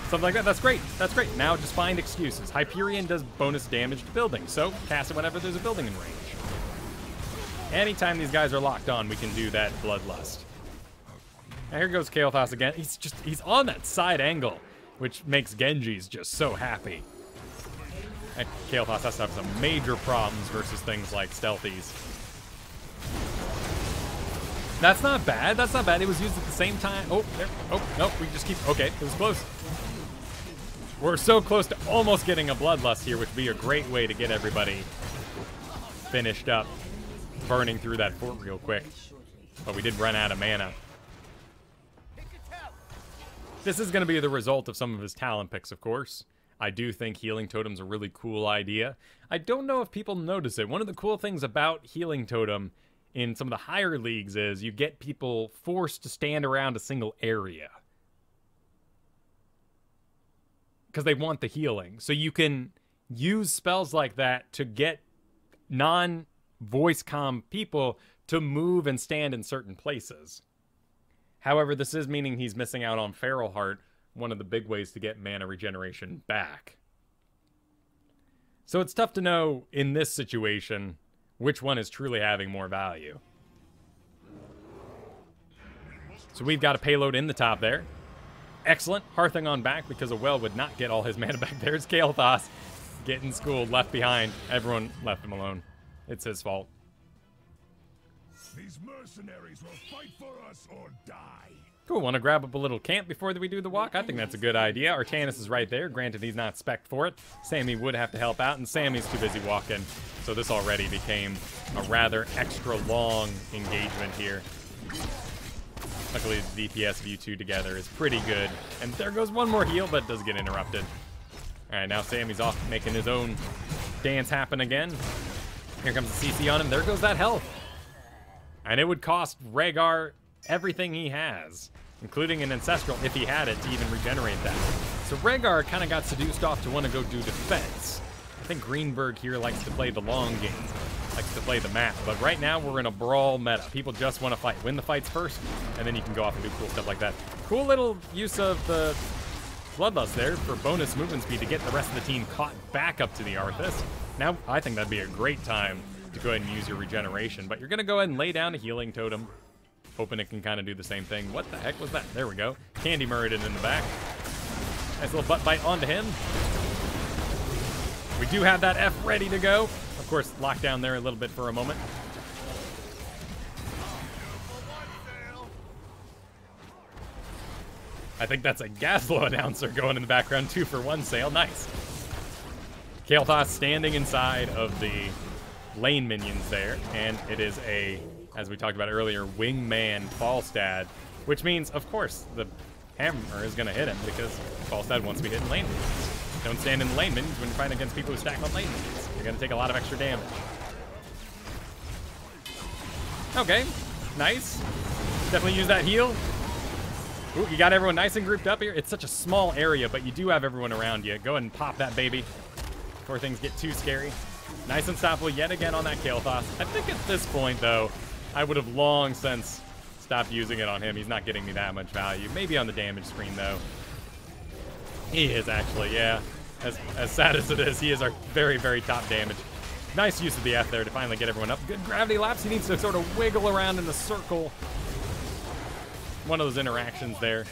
something like that, that's great. That's great. Now just find excuses. Hyperion does bonus damage to buildings, so cast it whenever there's a building in range. Anytime these guys are locked on, we can do that bloodlust. Now here goes Kael'thas again. He's on that side angle, which makes Genji's just so happy. And Kael'thas has to have some major problems versus things like stealthies. That's not bad. That's not bad. It was used at the same time. Oh, there. Oh, no. We just keep... Okay, it was close. We're so close to almost getting a bloodlust here, which would be a great way to get everybody finished up, burning through that fort real quick. But we did run out of mana. This is going to be the result of some of his talent picks, of course. I do think Healing Totem's a really cool idea. I don't know if people notice it. One of the cool things about Healing Totem in some of the higher leagues is you get people forced to stand around a single area because they want the healing. So you can use spells like that to get non-voice comm people to move and stand in certain places. However, this is meaning he's missing out on Feral Heart, one of the big ways to get mana regeneration back. So it's tough to know in this situation which one is truly having more value. So we've got a payload in the top there. Excellent. Hearthing on back because a well would not get all his mana back. There's Kael'thas getting schooled, left behind. Everyone left him alone. It's his fault. These mercenaries will fight for us or die. Cool, want to grab up a little camp before we do the walk? I think that's a good idea. Artanis is right there. Granted, he's not spec'd for it. Sammy would have to help out, and Sammy's too busy walking. So this already became a rather extra long engagement here. Luckily, the DPS of you two together is pretty good. And there goes one more heal, but it does get interrupted. All right, now Sammy's off making his own dance happen again. Here comes the CC on him. There goes that health. And it would cost Reghar everything he has, including an Ancestral if he had it to even regenerate that. So Reghar kind of got seduced off to want to go do defense. I think Greenberg here likes to play the long game, likes to play the map, but right now we're in a brawl meta. People just want to fight. Win the fights first, and then you can go off and do cool stuff like that. Cool little use of the Bloodlust there for bonus movement speed to get the rest of the team caught back up to the Arthas. Now, I think that'd be a great time to go ahead and use your regeneration, but you're going to go ahead and lay down a Healing Totem, hoping it can kind of do the same thing. What the heck was that? There we go. Candy Murrayed it in the back. Nice little butt bite onto him. We do have that F ready to go. Of course, locked down there a little bit for a moment. I think that's a Gaslow announcer going in the background. 2-for-1 sale. Nice. Kael'thas standing inside of the lane minions there. And it is a, as we talked about earlier, wingman Falstad. Which means, of course, the hammer is going to hit him because Falstad wants to be hitting lane minions. Don't stand in the lane minions when you're fighting against people who stack on lane minions. You're going to take a lot of extra damage. Okay. Nice. Definitely use that heal. Ooh, you got everyone nice and grouped up here. It's such a small area, but you do have everyone around you. Go ahead and pop that baby before things get too scary. Nice and stoppable yet again on that Kael'thas. I think at this point, though, I would have long since stopped using it on him. He's not getting me that much value. Maybe on the damage screen, though. He is actually, yeah. As sad as it is, he is our very, very top damage. Nice use of the F there to finally get everyone up. Good gravity lapse. He needs to sort of wiggle around in a circle. One of those interactions there.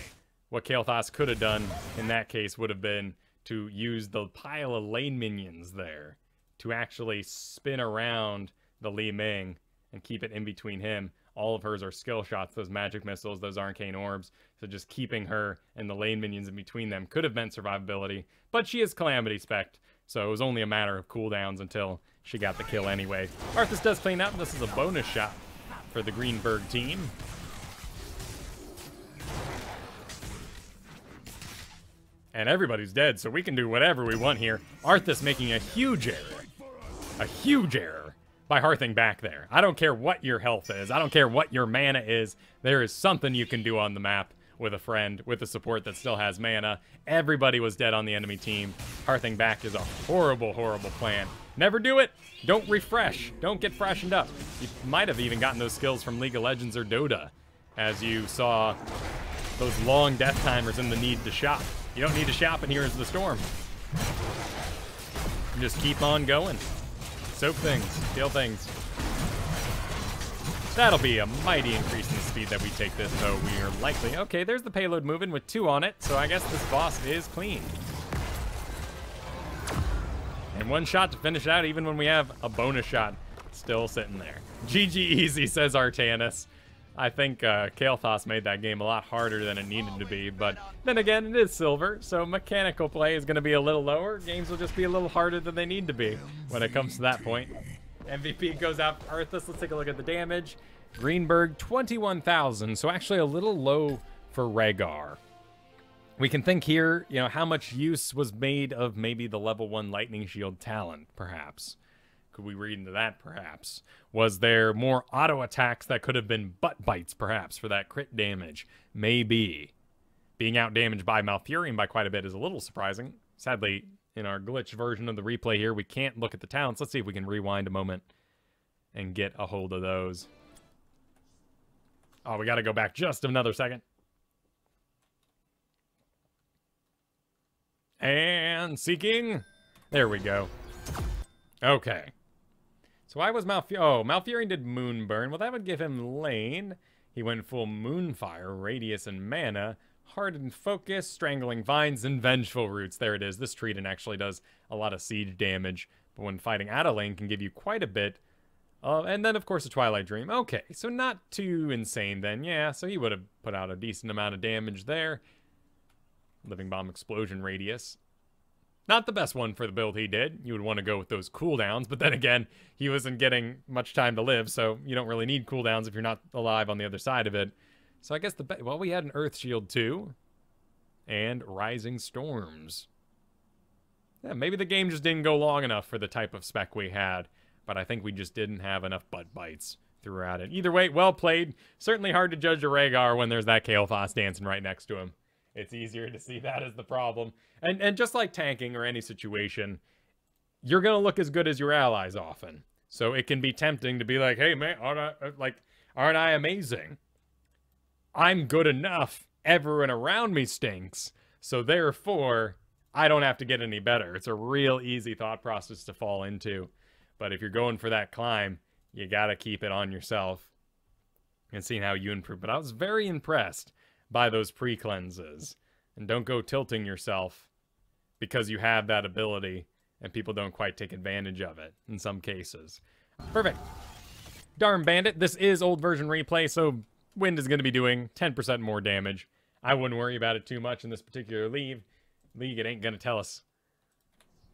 What Kael'thas could have done in that case would have been to use the pile of lane minions there to actually spin around the Li Ming and keep it in between him. All of hers are skill shots, those magic missiles, those arcane orbs. So just keeping her and the lane minions in between them could have meant survivability. But she is Calamity Spect, so it was only a matter of cooldowns until she got the kill anyway. Arthas does clean up. This is a bonus shot for the Greenberg team. And everybody's dead, so we can do whatever we want here. Arthas making a huge error by hearthing back there. I don't care what your health is. I don't care what your mana is. There is something you can do on the map with a friend, with a support that still has mana. Everybody was dead on the enemy team. Hearthing back is a horrible, horrible plan. Never do it. Don't refresh. Don't get freshened up. You might have even gotten those skills from League of Legends or Dota, as you saw those long death timers and the need to shop. You don't need to shop, and here's the storm. Just keep on going. Soak things, kill things. That'll be a mighty increase in the speed that we take this, though. We are likely... Okay, there's the payload moving with 2 on it, so I guess this boss is clean. And 1 shot to finish it out, even when we have a bonus shot still sitting there. GG easy, says Artanis. I think Kael'thas made that game a lot harder than it needed to be, but then again, it is silver, so mechanical play is going to be a little lower. Games will just be a little harder than they need to be when it comes to that point. MVP goes out for Arthas. Let's take a look at the damage. Greenberg, 21,000, so actually a little low for Reghar. We can think here, you know, how much use was made of maybe the level 1 Lightning Shield talent, perhaps. Could we read into that, perhaps? Was there more auto attacks that could have been butt bites, perhaps, for that crit damage? Maybe. Being out damaged by Malfurion by quite a bit is a little surprising. Sadly, in our glitch version of the replay here, we can't look at the talents. Let's see if we can rewind a moment and get a hold of those. Oh, we got to go back just another second. And seeking. There we go. Okay. So why was Malfurion? Oh, Malfurion did Moonburn. Well, that would give him lane. He went full Moonfire, Radius, and Mana. Hardened Focus, Strangling Vines, and Vengeful Roots. There it is. This Trident actually does a lot of siege damage, but when fighting out of lane can give you quite a bit. And then, of course, a Twilight Dream. Okay, so not too insane then. Yeah, so he would have put out a decent amount of damage there. Living Bomb Explosion Radius. Not the best one for the build he did. You would want to go with those cooldowns, but then again, he wasn't getting much time to live, so you don't really need cooldowns if you're not alive on the other side of it. So I guess well, we had an Earth Shield too, and Rising Storms. Yeah, maybe the game just didn't go long enough for the type of spec we had, but I think we just didn't have enough butt bites throughout it. Either way, well played. Certainly hard to judge a Reghar when there's that Kael'thas dancing right next to him. It's easier to see that as the problem. And just like tanking or any situation, you're going to look as good as your allies often. So it can be tempting to be like, hey, man, aren't I amazing? I'm good enough. Everyone around me stinks. So therefore, I don't have to get any better. It's a real easy thought process to fall into. But if you're going for that climb, you got to keep it on yourself and see how you improve. But I was very impressed by those pre-cleanses. And don't go tilting yourself because you have that ability and people don't quite take advantage of it in some cases. Perfect. Darn Bandit. This is old version replay, so Wind is going to be doing 10% more damage. I wouldn't worry about it too much in this particular league. It ain't going to tell us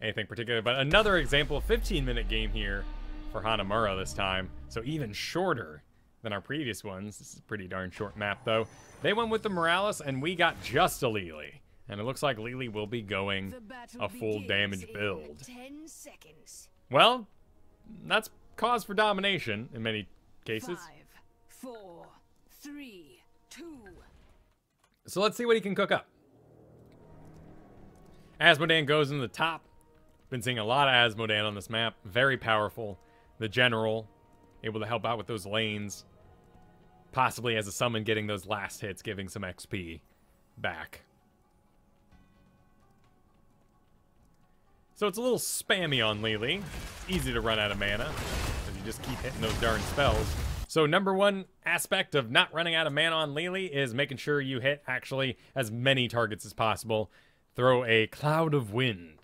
anything particular. But another example, 15-minute game here for Hanamura this time. So even shorter than our previous ones. This is a pretty darn short map, though. They went with the Morales, and we got just a Lily. And it looks like Lily will be going a full damage build. 10 seconds. Well, that's cause for domination in many cases. 5, 4, 3, 2. So let's see what he can cook up. Asmodan goes in the top. Been seeing a lot of Asmodan on this map. Very powerful. The general, able to help out with those lanes. Possibly as a summon, getting those last hits, giving some XP back. So it's a little spammy on Lily. It's easy to run out of mana, as you just keep hitting those darn spells. So number one aspect of not running out of mana on Lily is making sure you hit actually as many targets as possible. Throw a Cloud of Wind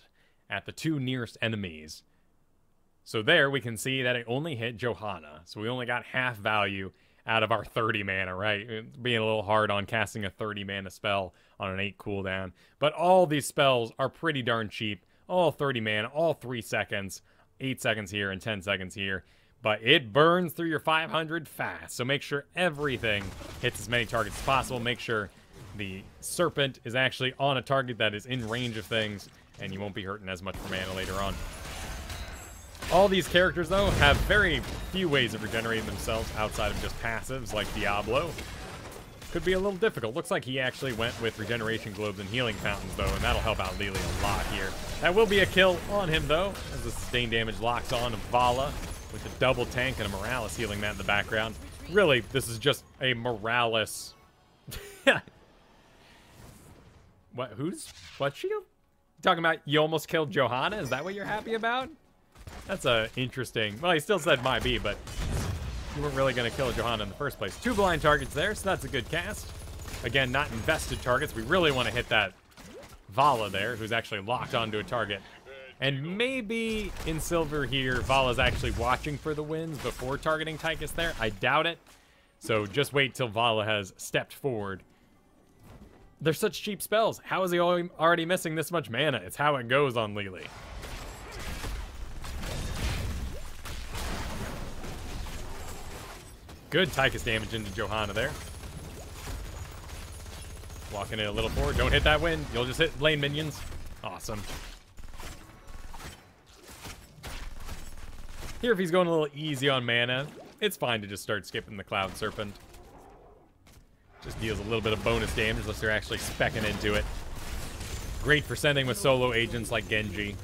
at the 2 nearest enemies. So there we can see that it only hit Johanna. So we only got half value out of our 30 mana, right? It's being a little hard on casting a 30 mana spell on an 8 cooldown. But all these spells are pretty darn cheap. All 30 mana, all 3 seconds, 8 seconds here and 10 seconds here. But it burns through your 500 fast. So make sure everything hits as many targets as possible. Make sure the Serpent is actually on a target that is in range of things, and you won't be hurting as much for mana later on. All these characters, though, have very few ways of regenerating themselves outside of just passives like Diablo. Could be a little difficult. Looks like he actually went with regeneration globes and healing fountains, though, and that'll help out Lily a lot here. That will be a kill on him, though, as the sustained damage locks on Vala with a double tank and a Morales healing that in the background. Really, this is just a Morales. What's she talking about? You almost killed Johanna? Is that what you're happy about? That's a interesting. Well, he still said might be, but you weren't really going to kill Johanna in the first place. 2 blind targets there, so that's a good cast. Again, not invested targets. We really want to hit that Vala there, who's actually locked onto a target. And maybe in silver here, Vala's actually watching for the wins before targeting Tychus there. I doubt it. So just wait till Vala has stepped forward. They're such cheap spells. How is he already missing this much mana? It's how it goes on Lily. Good Tychus damage into Johanna there. Walking it a little forward. Don't hit that wind. You'll just hit lane minions. Awesome. Here, if he's going a little easy on mana, it's fine to just start skipping the Cloud Serpent. Just deals a little bit of bonus damage unless you're actually speccing into it. Great for sending with solo agents like Genji,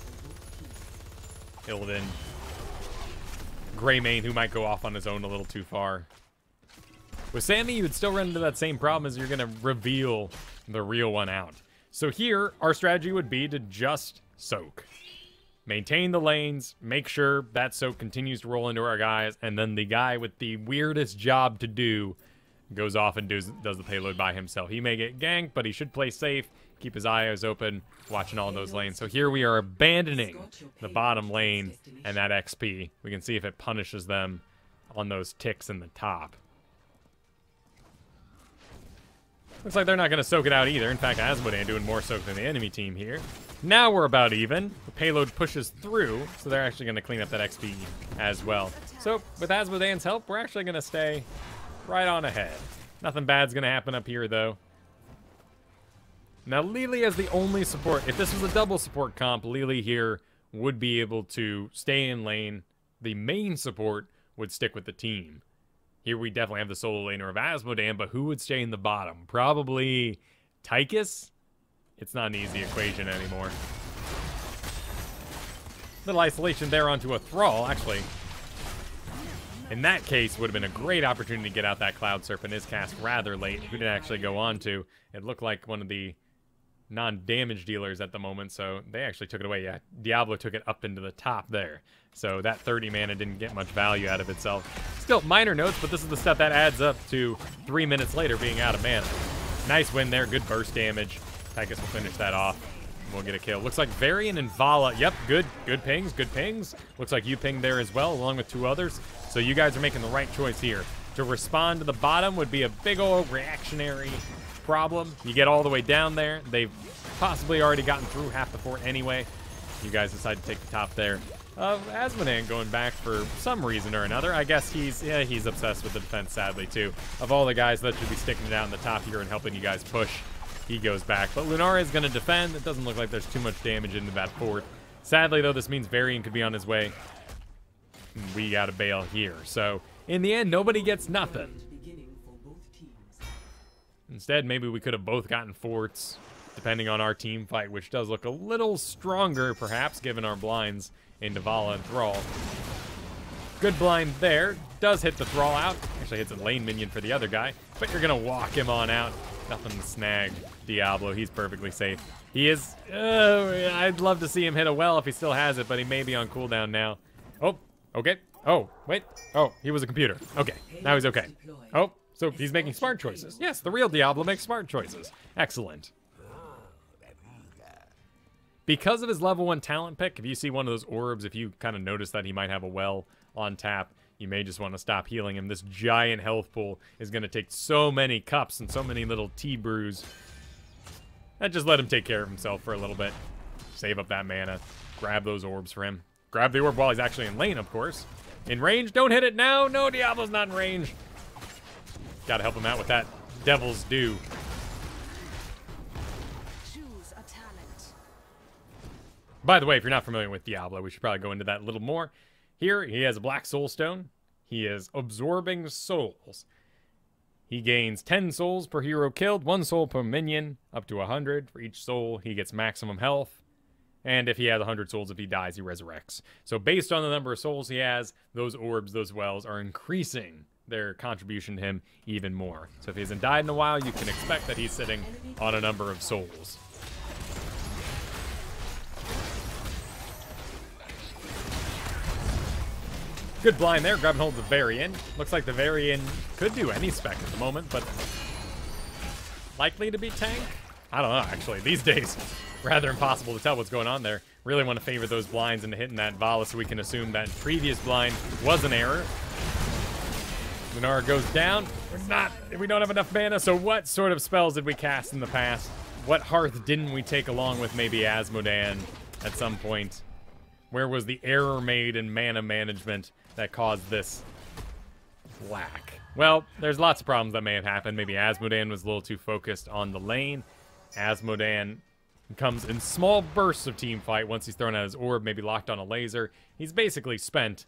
Illidan, Greymane, who might go off on his own a little too far. With Sammy, you would still run into that same problem as you're going to reveal the real one out. So here, our strategy would be to just soak. Maintain the lanes, make sure that soak continues to roll into our guys, and then the guy with the weirdest job to do goes off and does the payload by himself. He may get ganked, but he should play safe, keep his eyes open, watching all those lanes. So here we are abandoning the bottom lane and that XP. We can see if it punishes them on those ticks in the top. Looks like they're not going to soak it out either. In fact, Asmodan doing more soak than the enemy team here. Now we're about even. The payload pushes through, so they're actually going to clean up that XP as well. So with Asmodan's help, we're actually going to stay right on ahead. Nothing bad's going to happen up here, though. Now, Lily is the only support. If this was a double support comp, Lily here would be able to stay in lane. The main support would stick with the team. Here we definitely have the solo laner of Asmodan, but who would stay in the bottom? Probably Tychus? It's not an easy equation anymore. Little isolation there onto a Thrall, actually. In that case, would have been a great opportunity to get out that Cloud Serpent. Is cast rather late. Who did actually go on to? It looked like one of the non-damage dealers at the moment, so they actually took it away. Yeah, Diablo took it up into the top there. So that 30 mana didn't get much value out of itself. Still, minor notes, but this is the stuff that adds up to 3 minutes later being out of mana. Nice win there, good burst damage. Tychus will finish that off. We'll get a kill. Looks like Varian and Vala. Yep, good pings, good pings. Looks like you pinged there as well, along with 2 others. So you guys are making the right choice here. To respond to the bottom would be a big old reactionary problem. You get all the way down there. They've possibly already gotten through half the fort anyway. You guys decide to take the top there. Asmodan going back for some reason or another. I guess he's obsessed with the defense, sadly, too. Of all the guys that should be sticking it out in the top here and helping you guys push, he goes back. But Lunara is going to defend. It doesn't look like there's too much damage into that fort. Sadly, though, this means Varian could be on his way. We got to bail here. So, in the end, nobody gets nothing. Instead, maybe we could have both gotten forts, depending on our team fight, which does look a little stronger, perhaps, given our blinds into Vala and Thrall. Good blind there. Does hit the Thrall out. Actually hits a lane minion for the other guy. But you're going to walk him on out. Nothing to snag Diablo. He's perfectly safe. He is... I'd love to see him hit a well if he still has it, but he may be on cooldown now. Oh, okay. Oh, wait. Oh, he was a computer. Okay, now he's okay. Oh, so he's making smart choices. Yes, the real Diablo makes smart choices. Excellent. Because of his level 1 talent pick, if you see one of those orbs, if you kind of notice that he might have a well on tap, you may just want to stop healing him. This giant health pool is going to take so many cups and so many little tea brews. And just let him take care of himself for a little bit. Save up that mana. Grab those orbs for him. Grab the orb while he's actually in lane, of course. In range, don't hit it now. No, Diablo's not in range. Gotta help him out with that Devil's Due. By the way, if you're not familiar with Diablo, we should probably go into that a little more. Here, he has a Black Soul Stone. He is absorbing souls. He gains 10 souls per hero killed, 1 soul per minion, up to 100. For each soul, he gets maximum health. And if he has 100 souls, if he dies, he resurrects. So based on the number of souls he has, those orbs, those wells, are increasing their contribution to him even more. So if he hasn't died in a while, you can expect that he's sitting on a number of souls. Good blind there. Grab and hold the Varian. Looks like the Varian could do any spec at the moment, but likely to be tank? I don't know, actually. These days, rather impossible to tell what's going on there. Really want to favor those blinds into hitting that Vala so we can assume that previous blind was an error. Lunara goes down. We don't have enough mana, so what sort of spells did we cast in the past? What Hearth didn't we take along with maybe Asmodan at some point? Where was the error made in mana management that caused this lack? Well, there's lots of problems that may have happened. Maybe Asmodan was a little too focused on the lane. Asmodan comes in small bursts of team fight. Once he's thrown out his orb, maybe locked on a laser, he's basically spent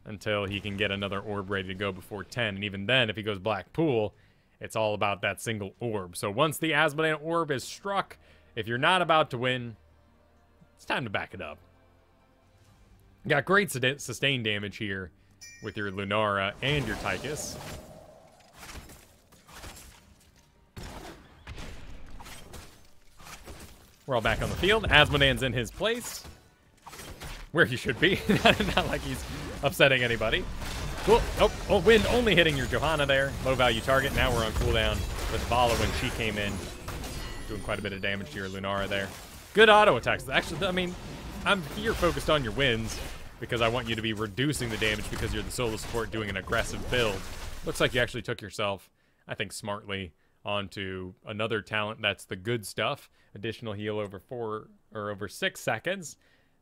until he can get another orb ready to go before 10. And even then, if he goes Black Pool, it's all about that single orb. So once the Asmodan orb is struck, if you're not about to win, it's time to back it up. Got great sustain damage here with your Lunara and your Tychus. We're all back on the field. Asmodan's in his place, where he should be. Not like he's upsetting anybody. Cool. Oh, wind only hitting your Johanna there. Low value target. Now we're on cooldown with Vala when she came in. Doing quite a bit of damage to your Lunara there. Good auto attacks. Actually, I mean, I'm here focused on your wins because I want you to be reducing the damage because you're the solo support doing an aggressive build. Looks like you actually took yourself, I think, smartly onto another talent that's the good stuff. Additional heal over 6 seconds.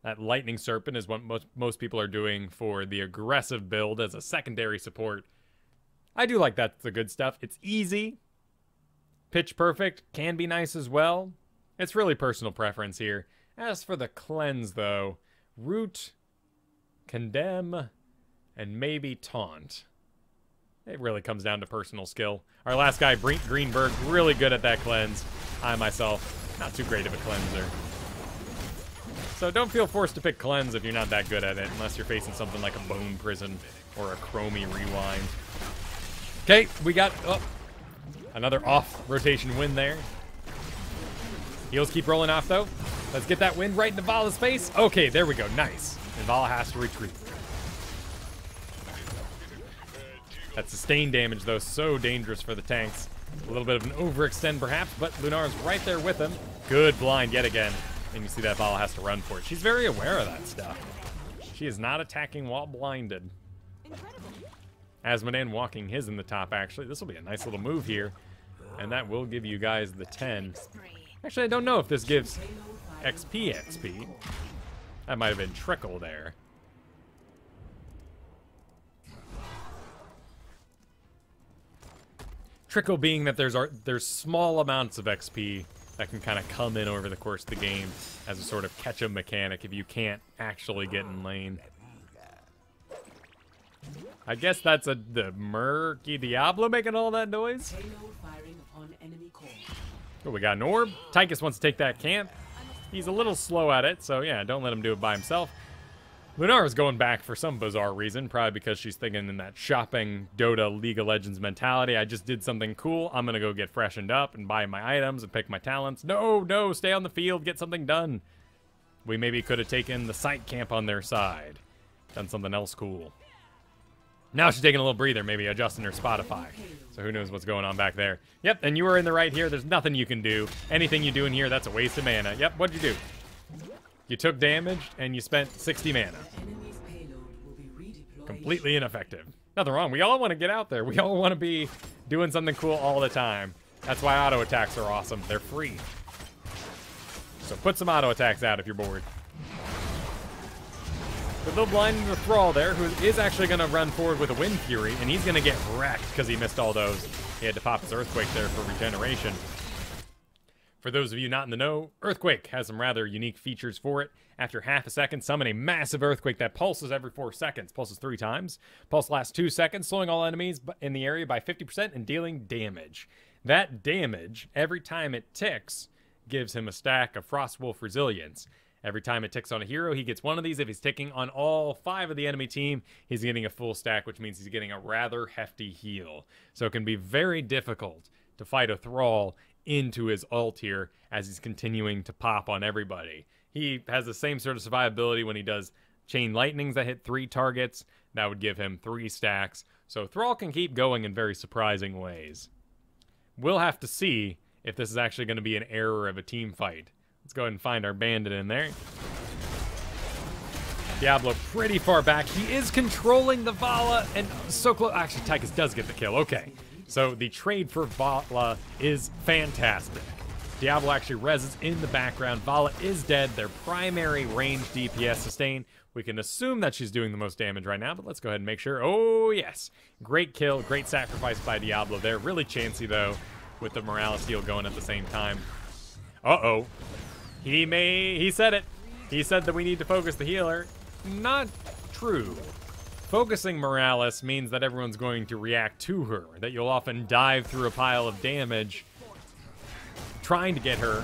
That Lightning Serpent is what most people are doing for the aggressive build as a secondary support. I do like that's the good stuff. It's easy. Pitch perfect can be nice as well. It's really personal preference here. As for the cleanse, though, Root, Condemn, and maybe Taunt. It really comes down to personal skill. Our last guy, Greenberg, really good at that cleanse. I, myself, not too great of a cleanser. So don't feel forced to pick cleanse if you're not that good at it, unless you're facing something like a Bone Prison or a Chromie Rewind. Okay, we got another off-rotation win there. Heals keep rolling off, though. Let's get that win right into Vala's face. Okay, there we go. Nice. And Vala has to retreat. That sustained damage, though, so dangerous for the tanks. A little bit of an overextend, perhaps, but Lunara's right there with him. Good blind yet again. And you see that Vala has to run for it. She's very aware of that stuff. She is not attacking while blinded. Asmodan walking his in the top, actually. This will be a nice little move here. And that will give you guys the 10. Actually, I don't know if this gives XP. That might have been trickle there. Trickle being that there's small amounts of XP that can kind of come in over the course of the game as a sort of catch-up mechanic if you can't actually get in lane. I guess that's the murky Diablo making all that noise. Oh, we got an orb. Tychus wants to take that camp. He's a little slow at it, so yeah, don't let him do it by himself. Lunara's going back for some bizarre reason, probably because she's thinking in that shopping Dota League of Legends mentality. I just did something cool. I'm going to go get freshened up and buy my items and pick my talents. No, stay on the field. Get something done. We maybe could have taken the site camp on their side. Done something else cool. Now she's taking a little breather, maybe adjusting her Spotify. So who knows what's going on back there. Yep, and you were in the right here. There's nothing you can do. Anything you do in here, that's a waste of mana. Yep, what'd you do? You took damage, and you spent 60 mana. Completely ineffective. Nothing wrong. We all want to get out there. We all want to be doing something cool all the time. That's why auto attacks are awesome. They're free. So put some auto attacks out if you're bored. Good little blind into Thrall there, who is actually going to run forward with a Wind Fury, and he's going to get wrecked because he missed all those. He had to pop his Earthquake there for regeneration. For those of you not in the know, Earthquake has some rather unique features for it. After half a second, summon a massive Earthquake that pulses every 4 seconds. Pulses 3 times. Pulse lasts 2 seconds, slowing all enemies in the area by 50% and dealing damage. That damage, every time it ticks, gives him a stack of Frostwolf Resilience. Every time it ticks on a hero, he gets one of these. If he's ticking on all 5 of the enemy team, he's getting a full stack, which means he's getting a rather hefty heal. So it can be very difficult to fight a Thrall into his ult here as he's continuing to pop on everybody. He has the same sort of survivability when he does Chain Lightnings that hit 3 targets. That would give him 3 stacks. So Thrall can keep going in very surprising ways. We'll have to see if this is actually going to be an error of a team fight. Let's go ahead and find our bandit in there. Diablo pretty far back. He is controlling the Vala and so close. Actually, Tychus does get the kill. Okay. So the trade for Vala is fantastic. Diablo actually reses in the background. Vala is dead. Their primary range DPS sustain. We can assume that she's doing the most damage right now, but let's go ahead and make sure. Oh, yes. Great kill. Great sacrifice by Diablo there. Really chancy, though, with the Morales heal going at the same time. Uh-oh. He said it. He said that we need to focus the healer. Not true. Focusing Morales means that everyone's going to react to her, that you'll often dive through a pile of damage trying to get her.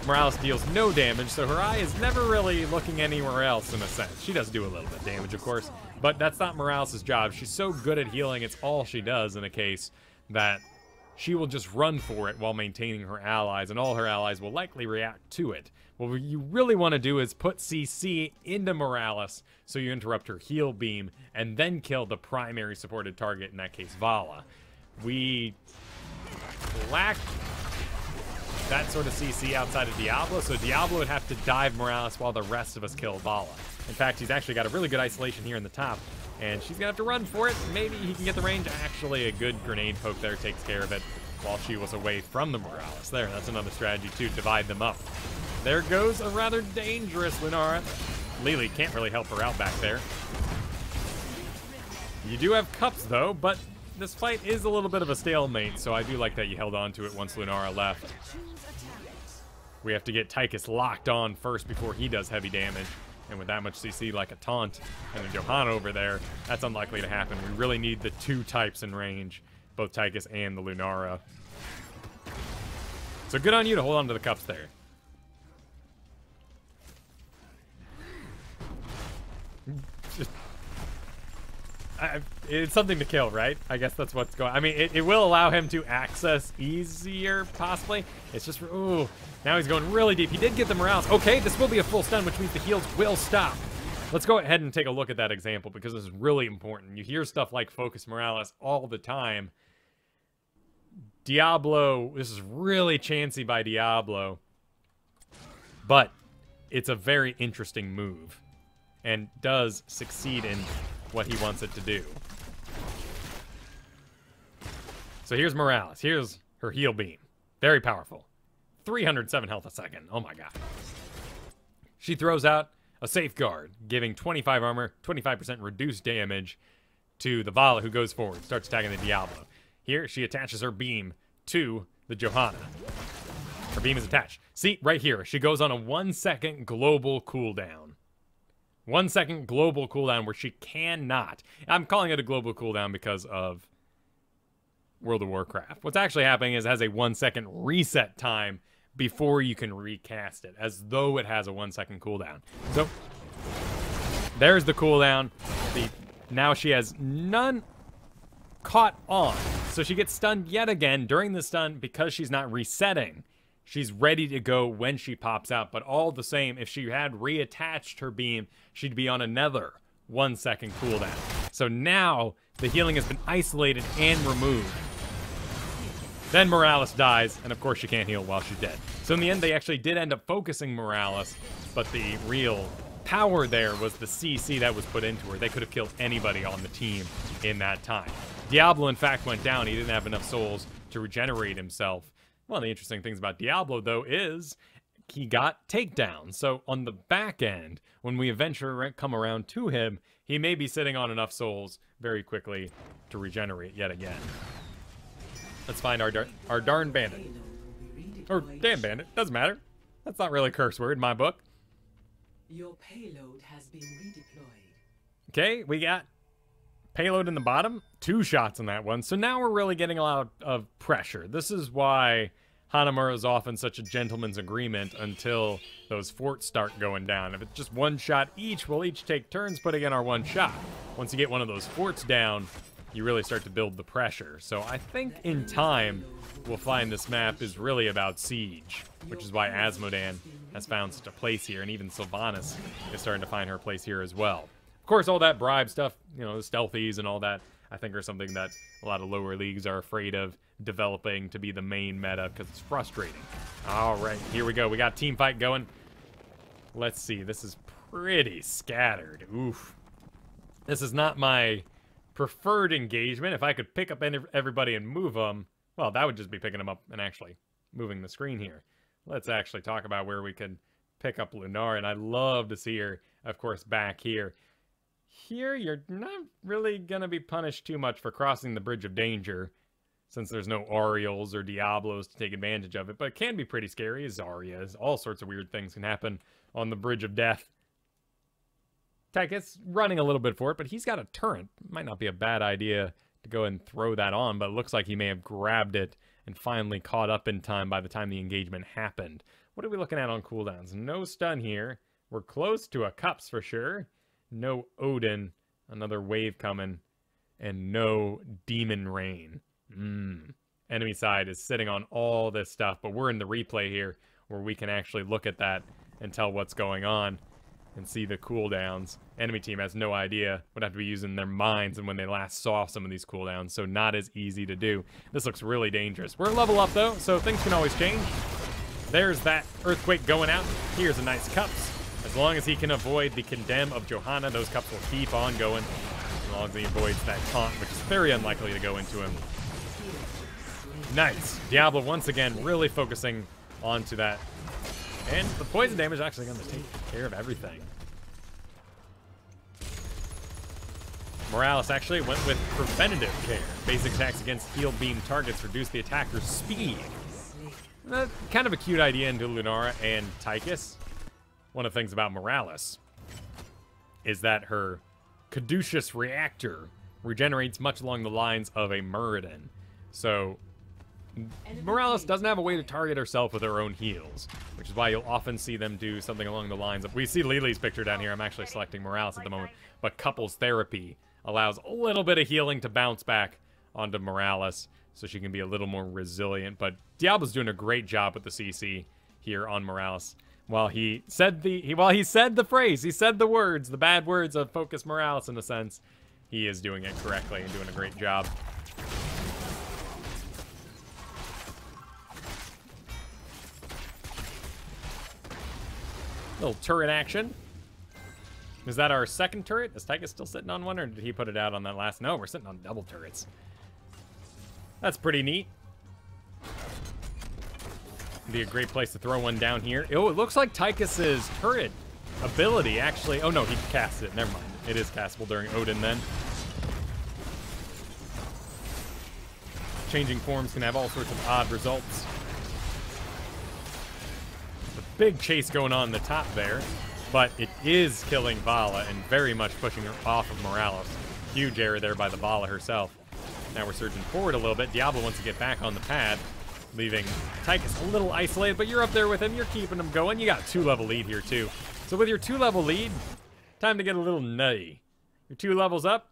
Morales deals no damage, so her eye is never really looking anywhere else in a sense. She does do a little bit of damage, of course, but that's not Morales' job. She's so good at healing, it's all she does in a case that she will just run for it while maintaining her allies, and all her allies will likely react to it. What you really want to do is put CC into Morales so you interrupt her heal beam and then kill the primary supported target, in that case Vala. We lack that sort of CC outside of Diablo, so Diablo would have to dive Morales while the rest of us kill Vala. In fact, he's actually got a really good isolation here in the top, and she's gonna have to run for it. Maybe he can get the range. Actually, a good grenade poke there takes care of it while she was away from the Morales. There, that's another strategy too, divide them up. There goes a rather dangerous Lunara. Lily can't really help her out back there. You do have cups though, but this fight is a little bit of a stalemate, so I do like that you held on to it once Lunara left. We have to get Tychus locked on first before he does heavy damage. And with that much CC like a taunt and a Johanna over there, that's unlikely to happen. We really need the 2 types in range, both Tychus and the Lunara. So good on you to hold on to the cups there. It's something to kill, right? I guess that's what's going on. I mean, it will allow him to access easier, possibly. It's just, ooh, now he's going really deep. He did get the Morales. Okay, this will be a full stun, which means the heals will stop. Let's go ahead and take a look at that example, because this is really important. You hear stuff like Focus Morales all the time. Diablo, this is really chancy by Diablo, but it's a very interesting move and does succeed in what he wants it to do. So here's Morales. Here's her heal beam. Very powerful. 307 health a second. Oh my god. She throws out a safeguard, giving 25 armor, 25% reduced damage to the Vala, who goes forward, starts attacking the Diablo. Here, she attaches her beam to the Johanna. Her beam is attached. See, right here, she goes on a 1 second global cooldown. 1 second global cooldown where she cannot. I'm calling it a global cooldown because of World of Warcraft. What's actually happening is it has a 1 second reset time before you can recast it, as though it has a 1 second cooldown. So, there's the cooldown. Now she has none caught on. So she gets stunned yet again during the stun because she's not resetting. She's ready to go when she pops out, but all the same, if she had reattached her beam, she'd be on another 1 second cooldown. So now the healing has been isolated and removed. Then Morales dies, and of course she can't heal while she's dead. So in the end, they actually did end up focusing Morales, but the real power there was the CC that was put into her. They could have killed anybody on the team in that time. Diablo, in fact, went down. He didn't have enough souls to regenerate himself. One of the interesting things about Diablo, though, is he got takedowns. So on the back end, when we eventually come around to him, he may be sitting on enough souls very quickly to regenerate yet again. Let's find our darn bandit. Or damn bandit. Doesn't matter. That's not really a curse word in my book. Your payload has been redeployed. Okay, we got payload in the bottom. 2 shots on that one. So now we're really getting a lot of pressure. This is why Hanamura is often such a gentleman's agreement until those forts start going down. If it's just 1 shot each, we'll each take turns putting in our 1 shot. Once you get one of those forts down, you really start to build the pressure. So I think in time, we'll find this map is really about siege, which is why Asmodan has found such a place here, and even Sylvanas is starting to find her place here as well. Of course, all that bribe stuff, you know, the stealthies and all that, I think are something that a lot of lower leagues are afraid of developing to be the main meta because it's frustrating. All right, here we go. We got team fight going. Let's see. This is pretty scattered. Oof. This is not my preferred engagement. If I could pick up everybody and move them, well, that would just be picking them up and actually moving the screen here. Let's actually talk about where we could pick up Lunara, and I'd love to see her, of course, back here. Here, you're not really going to be punished too much for crossing the Bridge of Danger, since there's no Ariels or Diablos to take advantage of it, but it can be pretty scary. Zaryas, all sorts of weird things can happen on the Bridge of Death. Tychus running a little bit for it, but he's got a turret. Might not be a bad idea to go and throw that on, but it looks like he may have grabbed it and finally caught up in time by the time the engagement happened. What are we looking at on cooldowns? No stun here. We're close to a Cups for sure. No Odin. Another wave coming. And no Demon Rain. Enemy side is sitting on all this stuff, but we're in the replay here where we can actually look at that and tell what's going on and see the cooldowns. Enemy team has no idea. Would have to be using their minds and when they last saw some of these cooldowns, so not as easy to do. This looks really dangerous. We're level up though, so things can always change. There's that Earthquake going out. Here's a nice Cups. As long as he can avoid the Condemn of Johanna, those Cups will keep on going. As long as he avoids that taunt, which is very unlikely to go into him. Nice. Diablo once again really focusing onto that. And the poison damage is actually going to take care of everything. Morales actually went with preventative care. Basic attacks against heal beam targets reduce the attacker's speed. Kind of a cute idea into Lunara and Tychus. One of the things about Morales is that her Caduceus Reactor regenerates much along the lines of a Muradin. So Morales doesn't have a way to target herself with her own heals, which is why you'll often see them do something along the lines of... We see Lily's picture down here. I'm actually selecting Morales at the moment. But Couples Therapy allows a little bit of healing to bounce back onto Morales so she can be a little more resilient. But Diablo's doing a great job with the CC here on Morales. While he said the phrase, he said the words, the bad words of Focus Morales in a sense, he is doing it correctly and doing a great job. Little turret action. Is that our second turret? Is Tychus still sitting on one, or did he put it out on that last? No, we're sitting on double turrets. That's pretty neat. Be a great place to throw one down here. Oh, it looks like Tychus's turret ability actually. Oh no, he cast it. Never mind. It is castable during Odin then. Changing forms can have all sorts of odd results. A big chase going on in the top there, but it is killing Vala and very much pushing her off of Morales. Huge error there by the Vala herself. Now we're surging forward a little bit. Diablo wants to get back on the pad, leaving Tychus a little isolated, but you're up there with him. You're keeping him going. You got a 2-level lead here, too. So with your 2-level lead, time to get a little nutty. You're 2 levels up,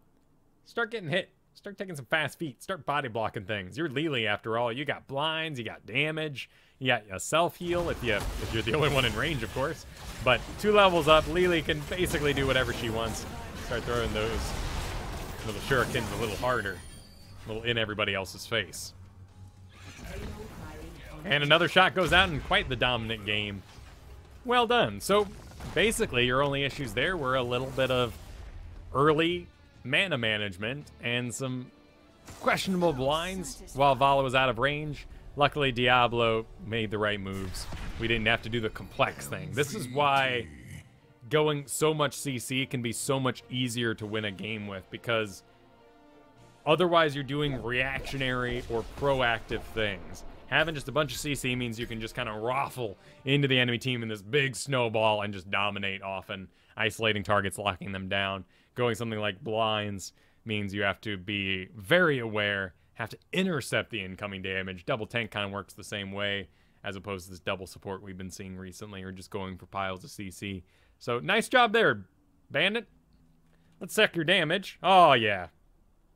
start getting hit. Start taking some fast feet. Start body blocking things. You're Lily after all. You got blinds. You got damage. You got a self-heal if you're the only one in range, of course. But 2 levels up, Lily can basically do whatever she wants. Start throwing those little shurikens a little harder. A little in everybody else's face. And another shot goes out in quite the dominant game. Well done. So basically your only issues there were a little bit of early mana management and some questionable blinds while Vala was out of range. Luckily, Diablo made the right moves. We didn't have to do the complex thing. This is why going so much CC can be so much easier to win a game with, because otherwise you're doing reactionary or proactive things. Having just a bunch of CC means you can just kind of raffle into the enemy team in this big snowball and just dominate often, isolating targets, locking them down. Going something like blinds means you have to be very aware, have to intercept the incoming damage. Double tank kind of works the same way, as opposed to this double support we've been seeing recently, or just going for piles of CC. So nice job there, Bandit. Let's check your damage. Oh yeah.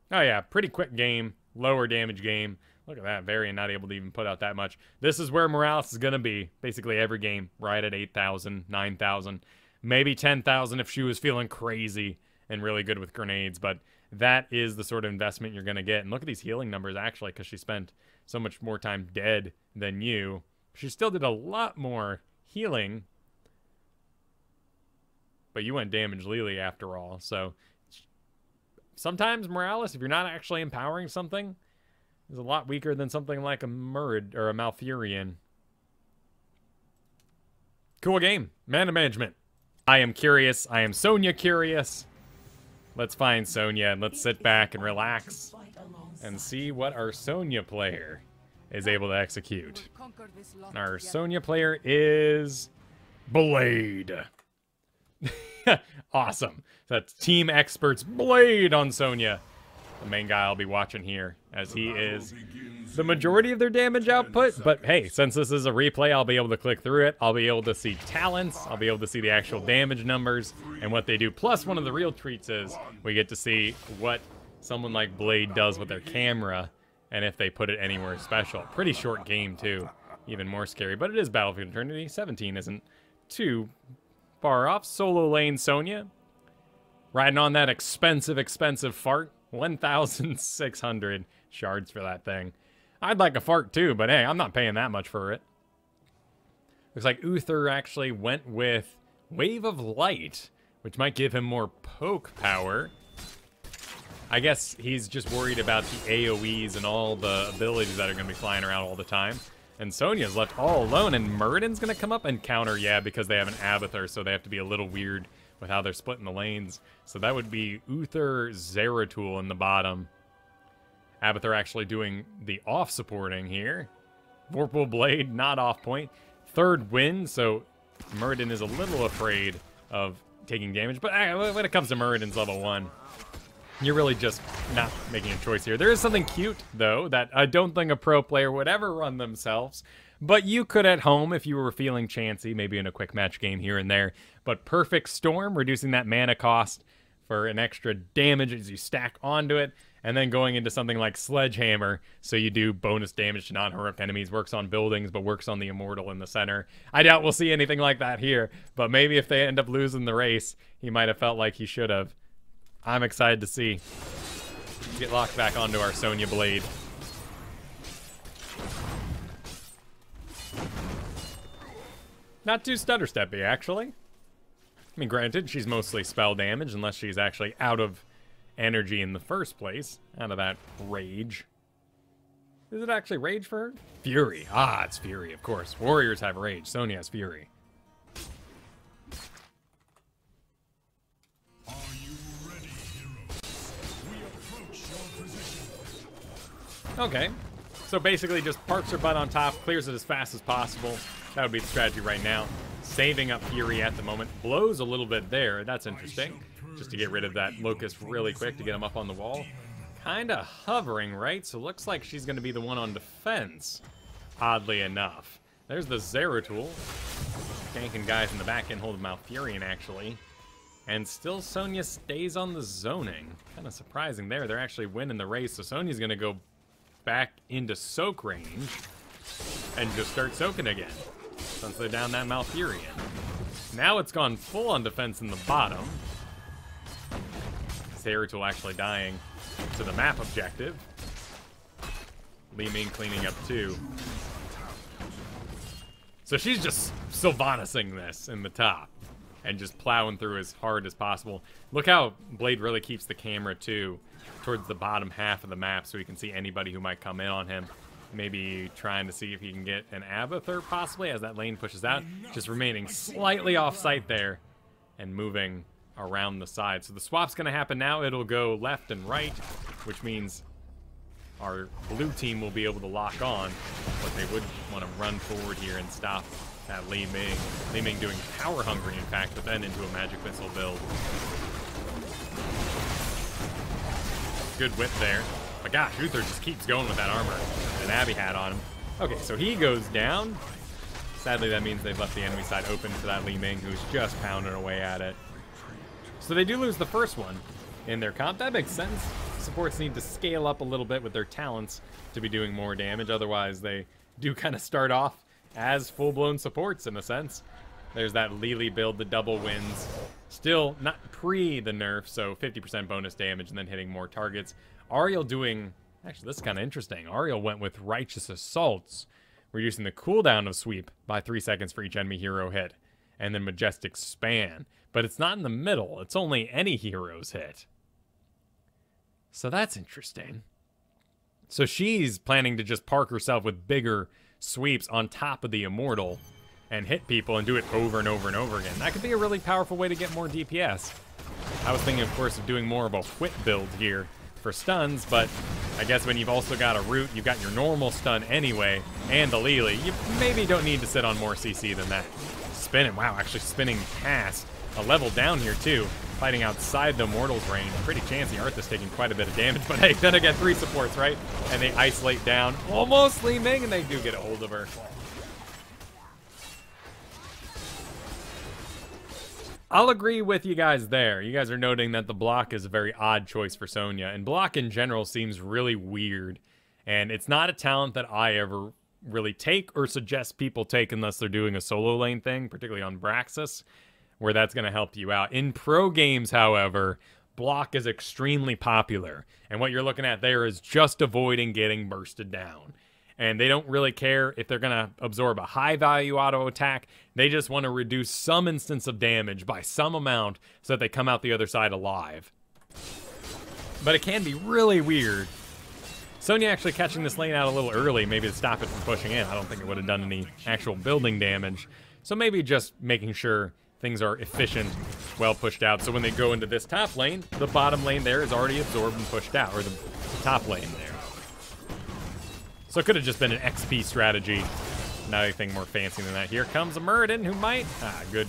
Oh yeah, pretty quick game, lower damage game. Look at that, Varian not able to even put out that much. This is where Morales is going to be, basically every game, right at 8,000, 9,000, maybe 10,000 if she was feeling crazy and really good with grenades, but that is the sort of investment you're going to get. And look at these healing numbers, actually, because she spent so much more time dead than you. She still did a lot more healing, but you went damage Lily after all. So sometimes Morales, if you're not actually empowering something, is a lot weaker than something like a Murid or a Malfurion. Cool game. Mana management. I am curious. I am Sonya curious. Let's find Sonya and let's sit back and relax and see what our Sonya player is able to execute. Our Sonya player is Blade. Awesome. That's Team Expert's Blade on Sonya. The main guy I'll be watching here, as he is the majority of their damage output. But hey, since this is a replay, I'll be able to click through it. I'll be able to see talents. I'll be able to see the actual damage numbers and what they do. Plus, one of the real treats is we get to see what someone like Blade does with their camera and if they put it anywhere special. Pretty short game, too. Even more scary. But it is Battlefield Eternity. 17 isn't too far off. Solo lane Sonya. Riding on that expensive fart. 1,600 shards for that thing. I'd like a fart too, but hey, I'm not paying that much for it. Looks like Uther actually went with Wave of Light, which might give him more poke power. I guess he's just worried about the AoEs and all the abilities that are going to be flying around all the time. And Sonya's left all alone, and Muradin's going to come up and counter, yeah, because they have an Abathur, so they have to be a little weird with how they're splitting the lanes. So that would be Uther Zeratul in the bottom. Abathur actually doing the off-supporting here. Vorpal Blade not off point. Third win, so Muradin is a little afraid of taking damage. But when it comes to Muradin's level 1, you're really just not making a choice here. There is something cute, though, that I don't think a pro player would ever run themselves. But you could at home if you were feeling chancy, maybe in a quick match game here and there. But Perfect Storm, reducing that mana cost for an extra damage as you stack onto it. And then going into something like Sledgehammer, so you do bonus damage to non-heroic enemies. Works on buildings, but works on the Immortal in the center. I doubt we'll see anything like that here. But maybe if they end up losing the race, he might have felt like he should have. I'm excited to see. Let's get locked back onto our Sonya Blade. Not too stutter steppy, actually. I mean, granted, she's mostly spell damage unless she's actually out of energy in the first place. Out of that rage. Is it actually rage for her? Fury. Ah, it's fury, of course. Warriors have rage. Sonya has fury. Are you ready, heroes? We approach your position. Okay. So basically just parks her butt on top, clears it as fast as possible. That would be the strategy right now. Saving up fury at the moment. Blows a little bit there. That's interesting. Just to get rid of that locust really quick to get him up on the wall. Kind of hovering, right? So looks like she's going to be the one on defense. Oddly enough. There's the Zeratul. Ganking guys in the back end, holding Malfurion, actually. And still Sonya stays on the zoning. Kind of surprising there. They're actually winning the race. So Sonya's going to go back into soak range. And just start soaking again. Since they're down that Malfurion. Now it's gone full on defense in the bottom. Zeratul actually dying to the map objective. Li Ming cleaning up too. So she's just Sylvanas-ing this in the top. And just plowing through as hard as possible. Look how Blade really keeps the camera too towards the bottom half of the map so he can see anybody who might come in on him. Maybe trying to see if he can get an Abathur possibly as that lane pushes out. Just remaining slightly off site there and moving around the side. So the swap's going to happen now. It'll go left and right, which means our blue team will be able to lock on, but they would want to run forward here and stop that Li Ming. Li Ming doing power hungry, in fact, but then into a magic missile build. Good whip there. But gosh, Uther just keeps going with that armor that Abby had on him. Okay, so he goes down. Sadly, that means they've left the enemy side open for that Li Ming, who's just pounding away at it. So they do lose the first one in their comp. That makes sense. Supports need to scale up a little bit with their talents to be doing more damage. Otherwise, they do kind of start off as full-blown supports in a sense. There's that Lili build, the double wins. Still not pre the nerf, so 50% bonus damage and then hitting more targets. Ariel doing... Actually, this is kind of interesting. Ariel went with Righteous Assaults, reducing the cooldown of sweep by 3 seconds for each enemy hero hit. And then Majestic Span. But it's not in the middle. It's only any hero's hit. So that's interesting. So she's planning to just park herself with bigger sweeps on top of the Immortal and hit people and do it over and over and over again. That could be a really powerful way to get more DPS. I was thinking, of course, of doing more of a whip build here for stuns, but I guess when you've also got a root, you've got your normal stun anyway, and the Lili, you maybe don't need to sit on more CC than that. Spinning, wow, actually spinning past a level down here too, fighting outside the Immortal's range. Pretty chancy. Arthas taking quite a bit of damage, but hey, then again, 3 supports, right? And they isolate down almost Li Ming, and they do get a hold of her. I'll agree with you guys there. You guys are noting that the block is a very odd choice for Sonya, and block in general seems really weird, and it's not a talent that I ever really take or suggest people take unless they're doing a solo lane thing, particularly on Braxis, where that's going to help you out. In pro games, however, block is extremely popular, and what you're looking at there is just avoiding getting bursted down. And they don't really care if they're going to absorb a high-value auto attack. They just want to reduce some instance of damage by some amount so that they come out the other side alive. But it can be really weird. Sonya actually catching this lane out a little early, maybe to stop it from pushing in. I don't think it would have done any actual building damage. So maybe just making sure things are efficient, well pushed out. So when they go into this top lane, the bottom lane there is already absorbed and pushed out, or the top lane there. So it could have just been an XP strategy. Not anything more fancy than that. Here comes a Muradin who might... good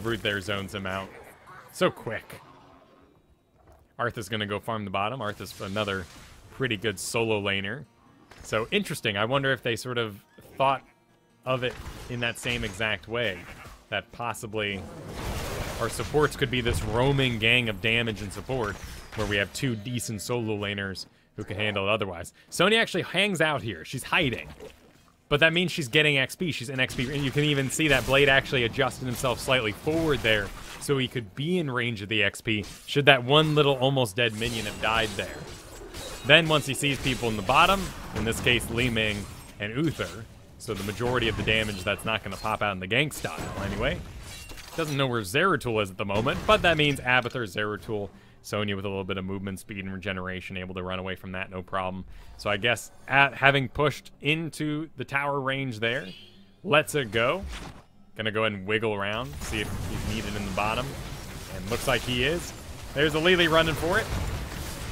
root there, zones him out. So quick. Arthas going to go farm the bottom. Arthas, another pretty good solo laner. So interesting. I wonder if they sort of thought of it in that same exact way. That possibly our supports could be this roaming gang of damage and support where we have 2 decent solo laners who can handle it otherwise. Sonya actually hangs out here. She's hiding. But that means she's getting XP. She's in XP. And you can even see that Blade actually adjusted himself slightly forward there so he could be in range of the XP should that one little almost dead minion have died there. Then once he sees people in the bottom, in this case Li Ming and Uther, so the majority of the damage that's not going to pop out in the gank style anyway, Doesn't know where Zeratul is at the moment, but that means Abathur, Zeratul, Sonya with a little bit of movement speed and regeneration, able to run away from that, no problem. So I guess having pushed into the tower range there, lets it go. Gonna go ahead and wiggle around, see if he's needed in the bottom. And looks like he is. There's a Lily running for it.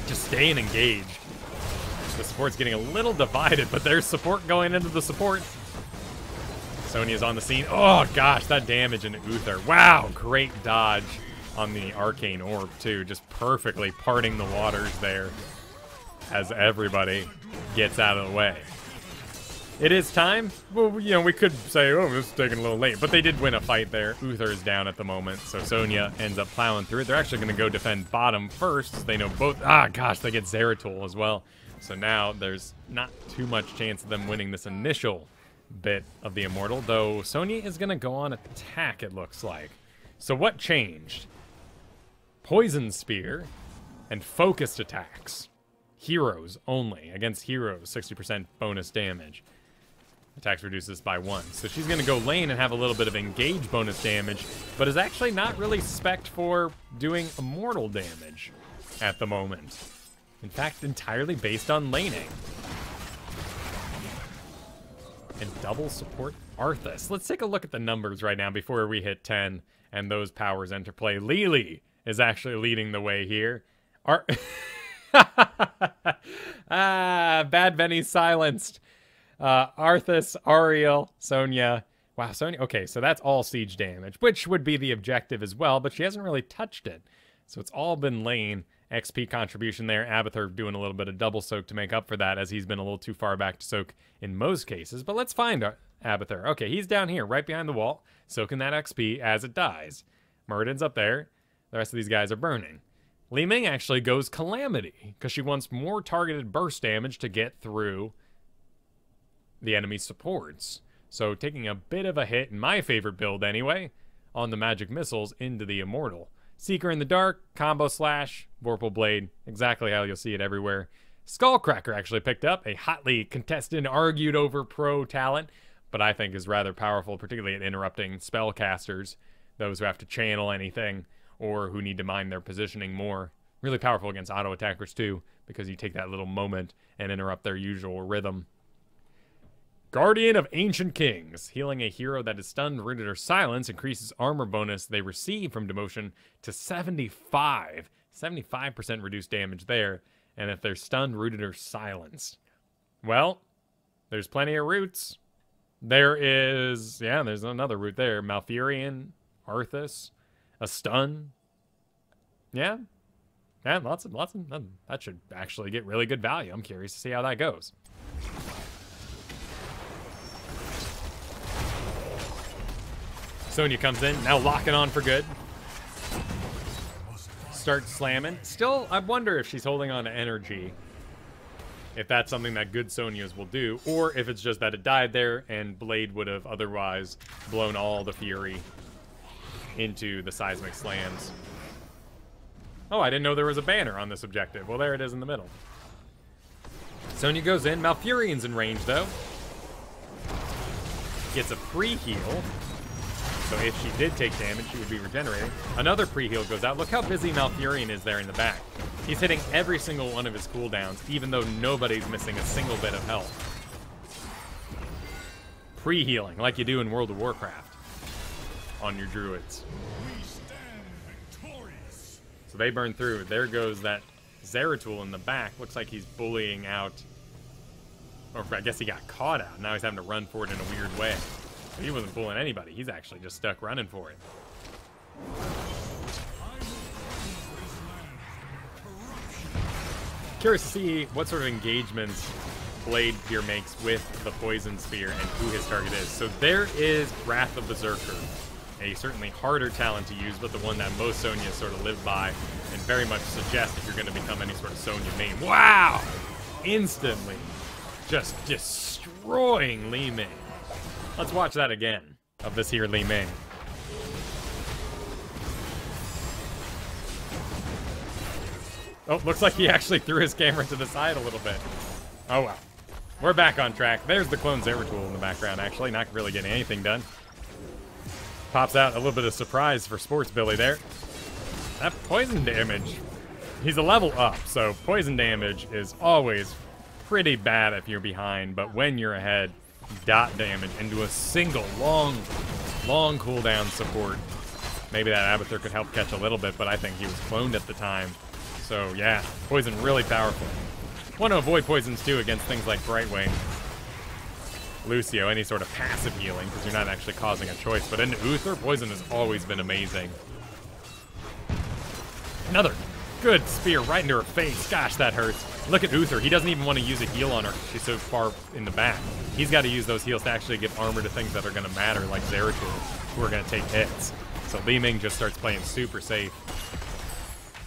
Just staying engaged. The support's getting a little divided, but there's support going into the support. Sonya's on the scene. Oh gosh, that damage into Uther. Wow, great dodge on the Arcane Orb too. Just perfectly parting the waters there as everybody gets out of the way. It is time. Well, you know, we could say, oh, this is taking a little late, but they did win a fight there. Uther is down at the moment, so Sonya ends up plowing through it. They're actually going to go defend bottom first. They know both. Ah, gosh, they get Zeratul as well. So now there's not too much chance of them winning this initial bit of the Immortal, though Sonya is going to go on attack, it looks like. So what changed? Poison Spear and focused attacks. Heroes only. Against heroes, 60% bonus damage. Attacks reduces by 1. So she's going to go lane and have a little bit of engage bonus damage, but is actually not really spec'd for doing immortal damage at the moment. In fact, entirely based on laning. And double support Arthas. Let's take a look at the numbers right now before we hit 10 and those powers enter play. Lily is actually leading the way here. Bad Benny silenced. Arthas, Ariel, Sonya. Wow, Sonya. Okay, so that's all siege damage, which would be the objective as well, but she hasn't really touched it. So it's all been lane. XP contribution there. Abathur doing a little bit of double soak to make up for that, as he's been a little too far back to soak in most cases. But let's find Abathur. Okay, he's down here, right behind the wall, soaking that XP as it dies. Muradin's up there. The rest of these guys are burning. Li Ming actually goes Calamity, because she wants more targeted burst damage to get through the enemy supports. So taking a bit of a hit, in my favorite build anyway, on the magic missiles into the Immortal. Seeker in the Dark, Combo Slash, Vorpal Blade, exactly how you'll see it everywhere. Skullcracker actually picked up, a hotly contested and argued over pro talent, but I think is rather powerful, particularly at interrupting spellcasters, those who have to channel anything, or who need to mind their positioning more. Really powerful against auto attackers too, because you take that little moment and interrupt their usual rhythm. Guardian of Ancient Kings. Healing a hero that is stunned, rooted, or silenced increases armor bonus they receive from demotion to 75. 75% reduced damage there. And if they're stunned, rooted, or silenced. Well, there's plenty of roots. There is, yeah, there's another root there. Malfurion, Arthas, a stun. Yeah. Yeah, lots of, that should actually get really good value. I'm curious to see how that goes. Sonya comes in, now locking on for good. Starts slamming. Still, I wonder if she's holding on to energy. If that's something that good Sonyas will do, or if it's just that it died there and Blade would have otherwise blown all the fury into the seismic slams. Oh, I didn't know there was a banner on this objective. Well, there it is in the middle. Sonya goes in. Malfurion's in range, though. Gets a pre-heal. So if she did take damage, she would be regenerating. Another pre-heal goes out. Look how busy Malfurion is there in the back. He's hitting every single one of his cooldowns, even though nobody's missing a single bit of health. Pre-healing, like you do in World of Warcraft on your druids. So they burn through. There goes that Zeratul in the back. Looks like he's bullying out. Or I guess he got caught out. Now he's having to run for it in a weird way. He wasn't bullying anybody. He's actually just stuck running for it. Curious to see what sort of engagements Blade here makes with the Poison Spear and who his target is. So there is Wrath of Berserker. A certainly harder talent to use, but the one that most Sonyas sort of live by and very much suggest if you're going to become any sort of Sonya main. Wow! Instantly just destroying Li Ming. Let's watch that again of this here Li Ming. Oh, looks like he actually threw his camera to the side a little bit. Oh well. We're back on track. There's the clone Zeratul in the background, actually. Not really getting anything done. Pops out a little bit of surprise for Sports Billy there. That poison damage, he's a level up, so poison damage is always pretty bad if you're behind, but when you're ahead, dot damage into a single long cooldown support. Maybe that Abathur could help catch a little bit, but I think he was cloned at the time. So yeah, poison really powerful. Want to avoid poisons too against things like Brightwing. Lucio, any sort of passive healing, because you're not actually causing a choice. But in Uther, poison has always been amazing. Another good spear right into her face. Gosh, that hurts. Look at Uther. He doesn't even want to use a heal on her. She's so far in the back. He's got to use those heals to actually give armor to things that are going to matter, like Zeratul, who are going to take hits. So Li Ming just starts playing super safe.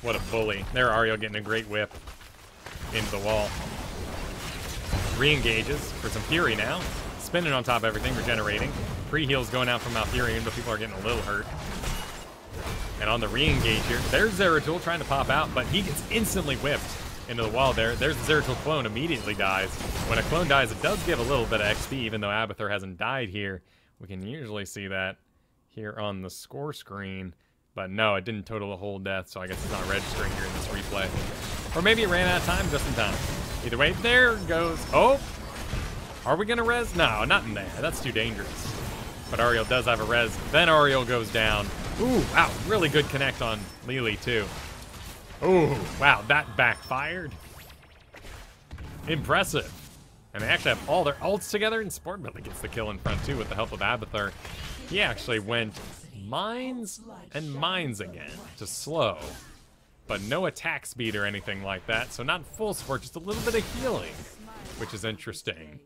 What a bully. There, Ariel getting a great whip into the wall. Re-engages for some Fury now. Spinning on top of everything, regenerating. Pre-heals going out from Malfurion, but people are getting a little hurt. And on the re-engage here, there's Zeratul trying to pop out, but he gets instantly whipped into the wall there. There's the Zeratul clone, immediately dies. When a clone dies, it does give a little bit of XP, even though Abathur hasn't died here. We can usually see that here on the score screen. But no, it didn't total a whole death, so I guess it's not registering here in this replay. Or maybe it ran out of time just in time. Either way, there goes. Oh! Are we gonna res? No, not in there. That's too dangerous. But Ariel does have a res. Then Ariel goes down. Ooh, wow, really good connect on Lily too. Ooh, wow, that backfired. Impressive. And they actually have all their ults together, and Sport Billy gets the kill in front too with the help of Abathur. He actually went mines and mines again to slow. But no attack speed or anything like that, so not full support, just a little bit of healing, which is interesting.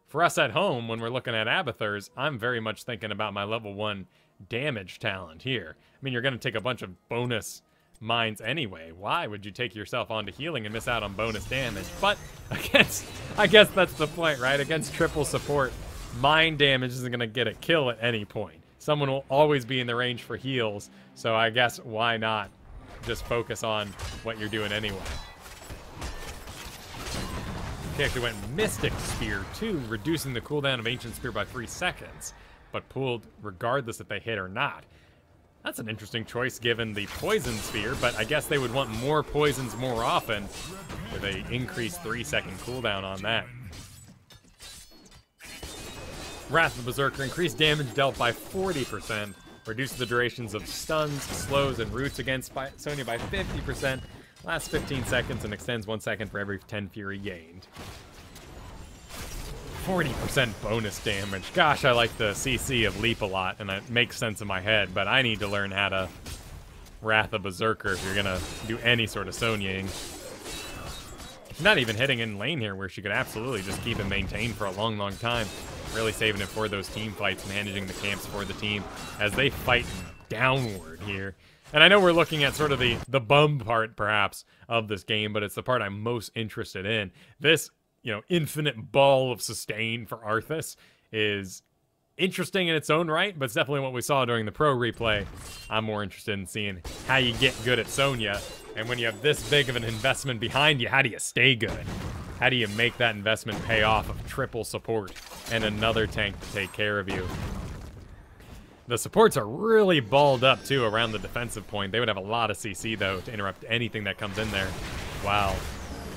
For us at home, when we're looking at Abathur's, I'm very much thinking about my level 1 damage talent here. I mean, you're going to take a bunch of bonus mines anyway. Why would you take yourself onto healing and miss out on bonus damage? But I guess that's the point, right? Against triple support, mine damage isn't going to get a kill at any point. Someone will always be in the range for heals, so I guess why not just focus on what you're doing anyway. He actually went Mystic Spear too, reducing the cooldown of Ancient Spear by 3 seconds, but pulled regardless if they hit or not. That's an interesting choice given the Poison Spear, but I guess they would want more poisons more often with a increased 3-second cooldown on that. Wrath of the Berserker, increased damage dealt by 40%, reduces the durations of stuns, slows, and roots against Sonya by 50%, lasts 15 seconds, and extends 1 second for every 10 Fury gained. 40% bonus damage. Gosh, I like the CC of Leap a lot, and it makes sense in my head, but I need to learn how to Wrath of Berserker if you're gonna do any sort of Sonyaing. She's not even hitting in lane here, where she could absolutely just keep it maintained for a long, long time. Really saving it for those team fights, managing the camps for the team as they fight downward here. And I know we're looking at sort of the bum part, perhaps, of this game, but it's the part I'm most interested in. This, you know, infinite ball of sustain for Arthas is interesting in its own right, but it's definitely what we saw during the pro replay. I'm more interested in seeing how you get good at Sonya, and when you have this big of an investment behind you, how do you stay good? How do you make that investment pay off of triple support and another tank to take care of you? The supports are really balled up, too, around the defensive point. They would have a lot of CC, though, to interrupt anything that comes in there. Wow.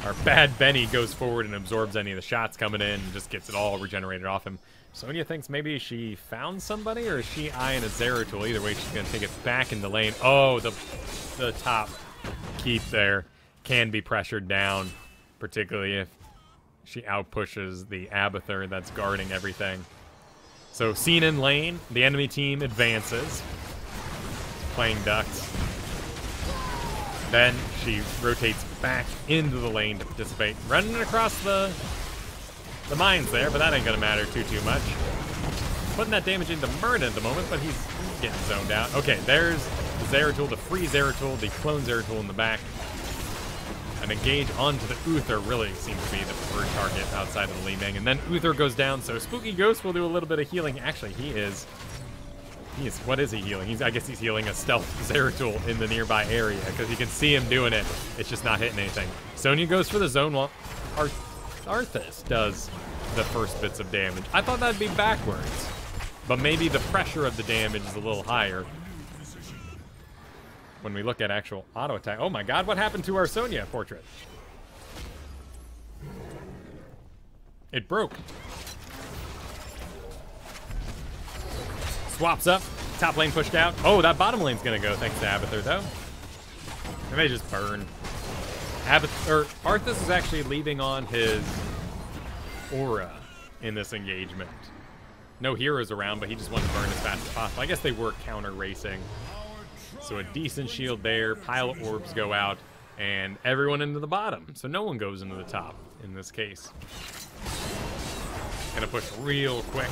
Our bad Benny goes forward and absorbs any of the shots coming in and just gets it all regenerated off him. Sonya thinks maybe she found somebody, or is she eyeing a Zeratul? Either way, she's going to take it back in the lane. Oh, the top keep there can be pressured down, particularly if she outpushes the Abathur that's guarding everything. So, seen in lane, the enemy team advances, playing ducks. Then she rotates back into the lane to participate, running across the mines there, but that ain't gonna matter too much. Putting that damage into Murda at the moment, but he's getting zoned out. Okay, there's the Zeratul, the free Zeratul, the clone Zeratul in the back. An engage onto the Uther really seems to be the preferred target outside of the Li Ming. And then Uther goes down, so Spooky Ghost will do a little bit of healing. Actually, he is, what is he healing? I guess he's healing a stealth Zeratul in the nearby area, because you can see him doing it. It's just not hitting anything. Sonya goes for the zone while Arthas does the first bits of damage. I thought that'd be backwards. but maybe the pressure of the damage is a little higher when we look at actual auto attack. Oh my god, what happened to our Sonya portrait? It broke. Swaps up. Top lane pushed out. Oh, that bottom lane's gonna go thanks to Abathur, though. They may just burn. Arthas is actually leaving on his aura in this engagement. No heroes around, but he just wanted to burn as fast as possible. I guess they were counter racing. So a decent shield there. Pile of orbs go out, and everyone into the bottom. So no one goes into the top in this case. Gonna push real quick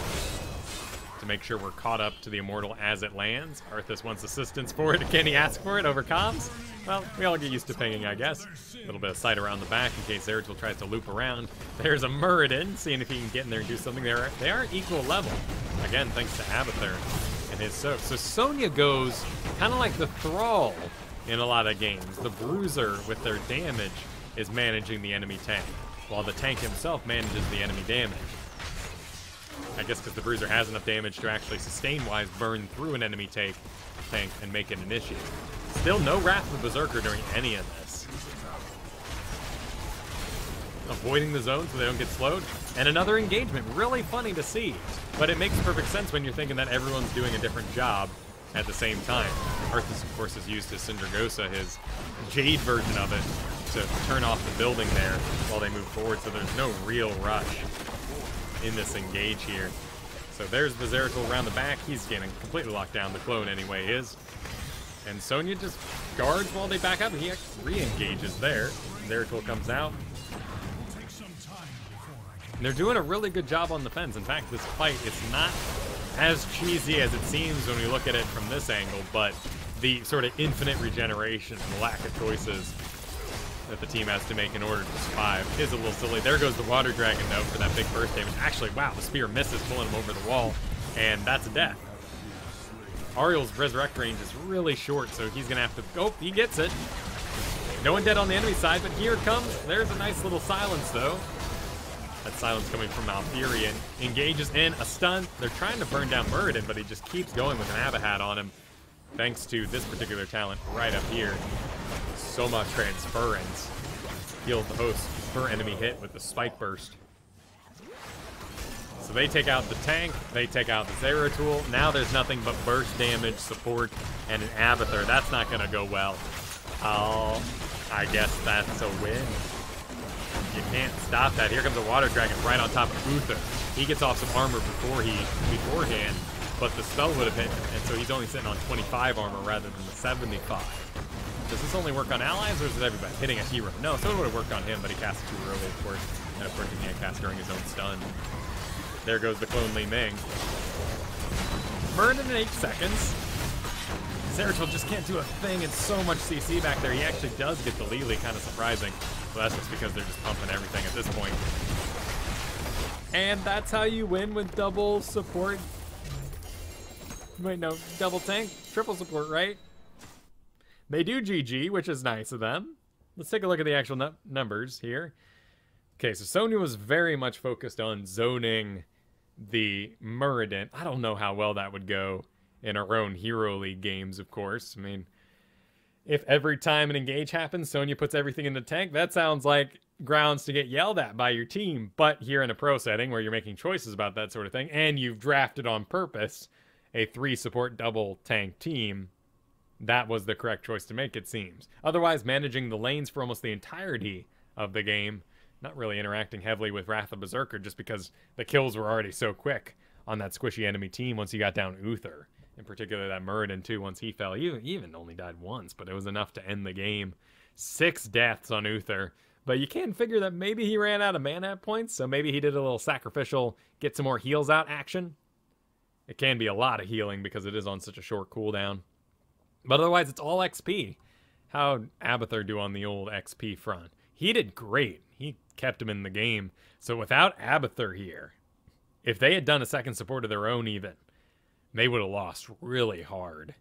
to make sure we're caught up to the Immortal as it lands. Arthas wants assistance for it. Can he ask for it over comms? Well, we all get used to pinging, I guess. A little bit of sight around the back in case Zeratul tries to loop around. There's a Muradin, seeing if he can get in there and do something there. They are equal level. Again, thanks to Abathur and his soak. So Sonya goes kind of like the Thrall in a lot of games. The Bruiser, with their damage, is managing the enemy tank, while the tank himself manages the enemy damage. I guess because the Bruiser has enough damage to actually sustain-wise burn through an enemy tank and make it an issue. Still no Wrath of the Berserker during any of this. Avoiding the zone so they don't get slowed. And another engagement. Really funny to see. But it makes perfect sense when you're thinking that everyone's doing a different job at the same time. Arthas, of course, has used his Syndragosa, his Jade version of it, to turn off the building there while they move forward, so there's no real rush in this engage here. So there's the Zeratul around the back. He's getting completely locked down. The clone anyway is. And Sonya just guards while they back up. He re-engages there. Zeratul comes out. And they're doing a really good job on the fence. In fact, this fight is not as cheesy as it seems when we look at it from this angle, but the sort of infinite regeneration and the lack of choices that the team has to make in order to survive is a little silly. There goes the Water Dragon, though, for that big burst damage. Actually, wow, the spear misses, pulling him over the wall, and that's a death. Ariel's resurrect range is really short, so he's gonna have to... Oh, he gets it. No one dead on the enemy side, but here it comes. There's a nice little silence, though. That silence coming from Malfurion. Engages in a stun. They're trying to burn down Muradin, but he just keeps going with an Abahat on him, thanks to this particular talent right up here. So much transference. Healed the host per enemy hit with the spike burst. So they take out the tank, they take out the Zeratul. Now there's nothing but burst damage, support, and an Abathur. That's not gonna go well. Oh, I guess that's a win. You can't stop that. Here comes a Water Dragon right on top of Uther. He gets off some armor beforehand, but the spell would have hit, and so he's only sitting on 25 armor rather than the 75. Does this only work on allies, or is it everybody? Hitting a hero? No, so it would have worked on him, but he cast too early, of course. And of course, he can't cast during his own stun. There goes the clone Li Ming. Burned in 8 seconds. Zeratul just can't do a thing, and so much CC back there. He actually does get the Lili, kind of surprising. So that's just because they're just pumping everything at this point. And that's how you win with double support. Wait, no, double tank, triple support, right? They do GG, which is nice of them. Let's take a look at the actual numbers here. Okay, so Sonya was very much focused on zoning the Muradin. I don't know how well that would go in our own Hero League games, of course. I mean, if every time an engage happens, Sonya puts everything in the tank, that sounds like grounds to get yelled at by your team. But here in a pro setting where you're making choices about that sort of thing, and you've drafted on purpose a 3-support double tank team, that was the correct choice to make, it seems. Otherwise, managing the lanes for almost the entirety of the game, not really interacting heavily with Wrath of Berserker just because the kills were already so quick on that squishy enemy team once you got down Uther. In particular, that Muradin, too, once he fell. He even only died once, but it was enough to end the game. 6 deaths on Uther. But you can figure that maybe he ran out of mana points, so maybe he did a little sacrificial, get some more heals out action. It can be a lot of healing because it is on such a short cooldown. But otherwise, it's all XP. How'd Abathur do on the old XP front? He did great. He kept him in the game. So without Abathur here, if they had done a second support of their own even, they would have lost really hard.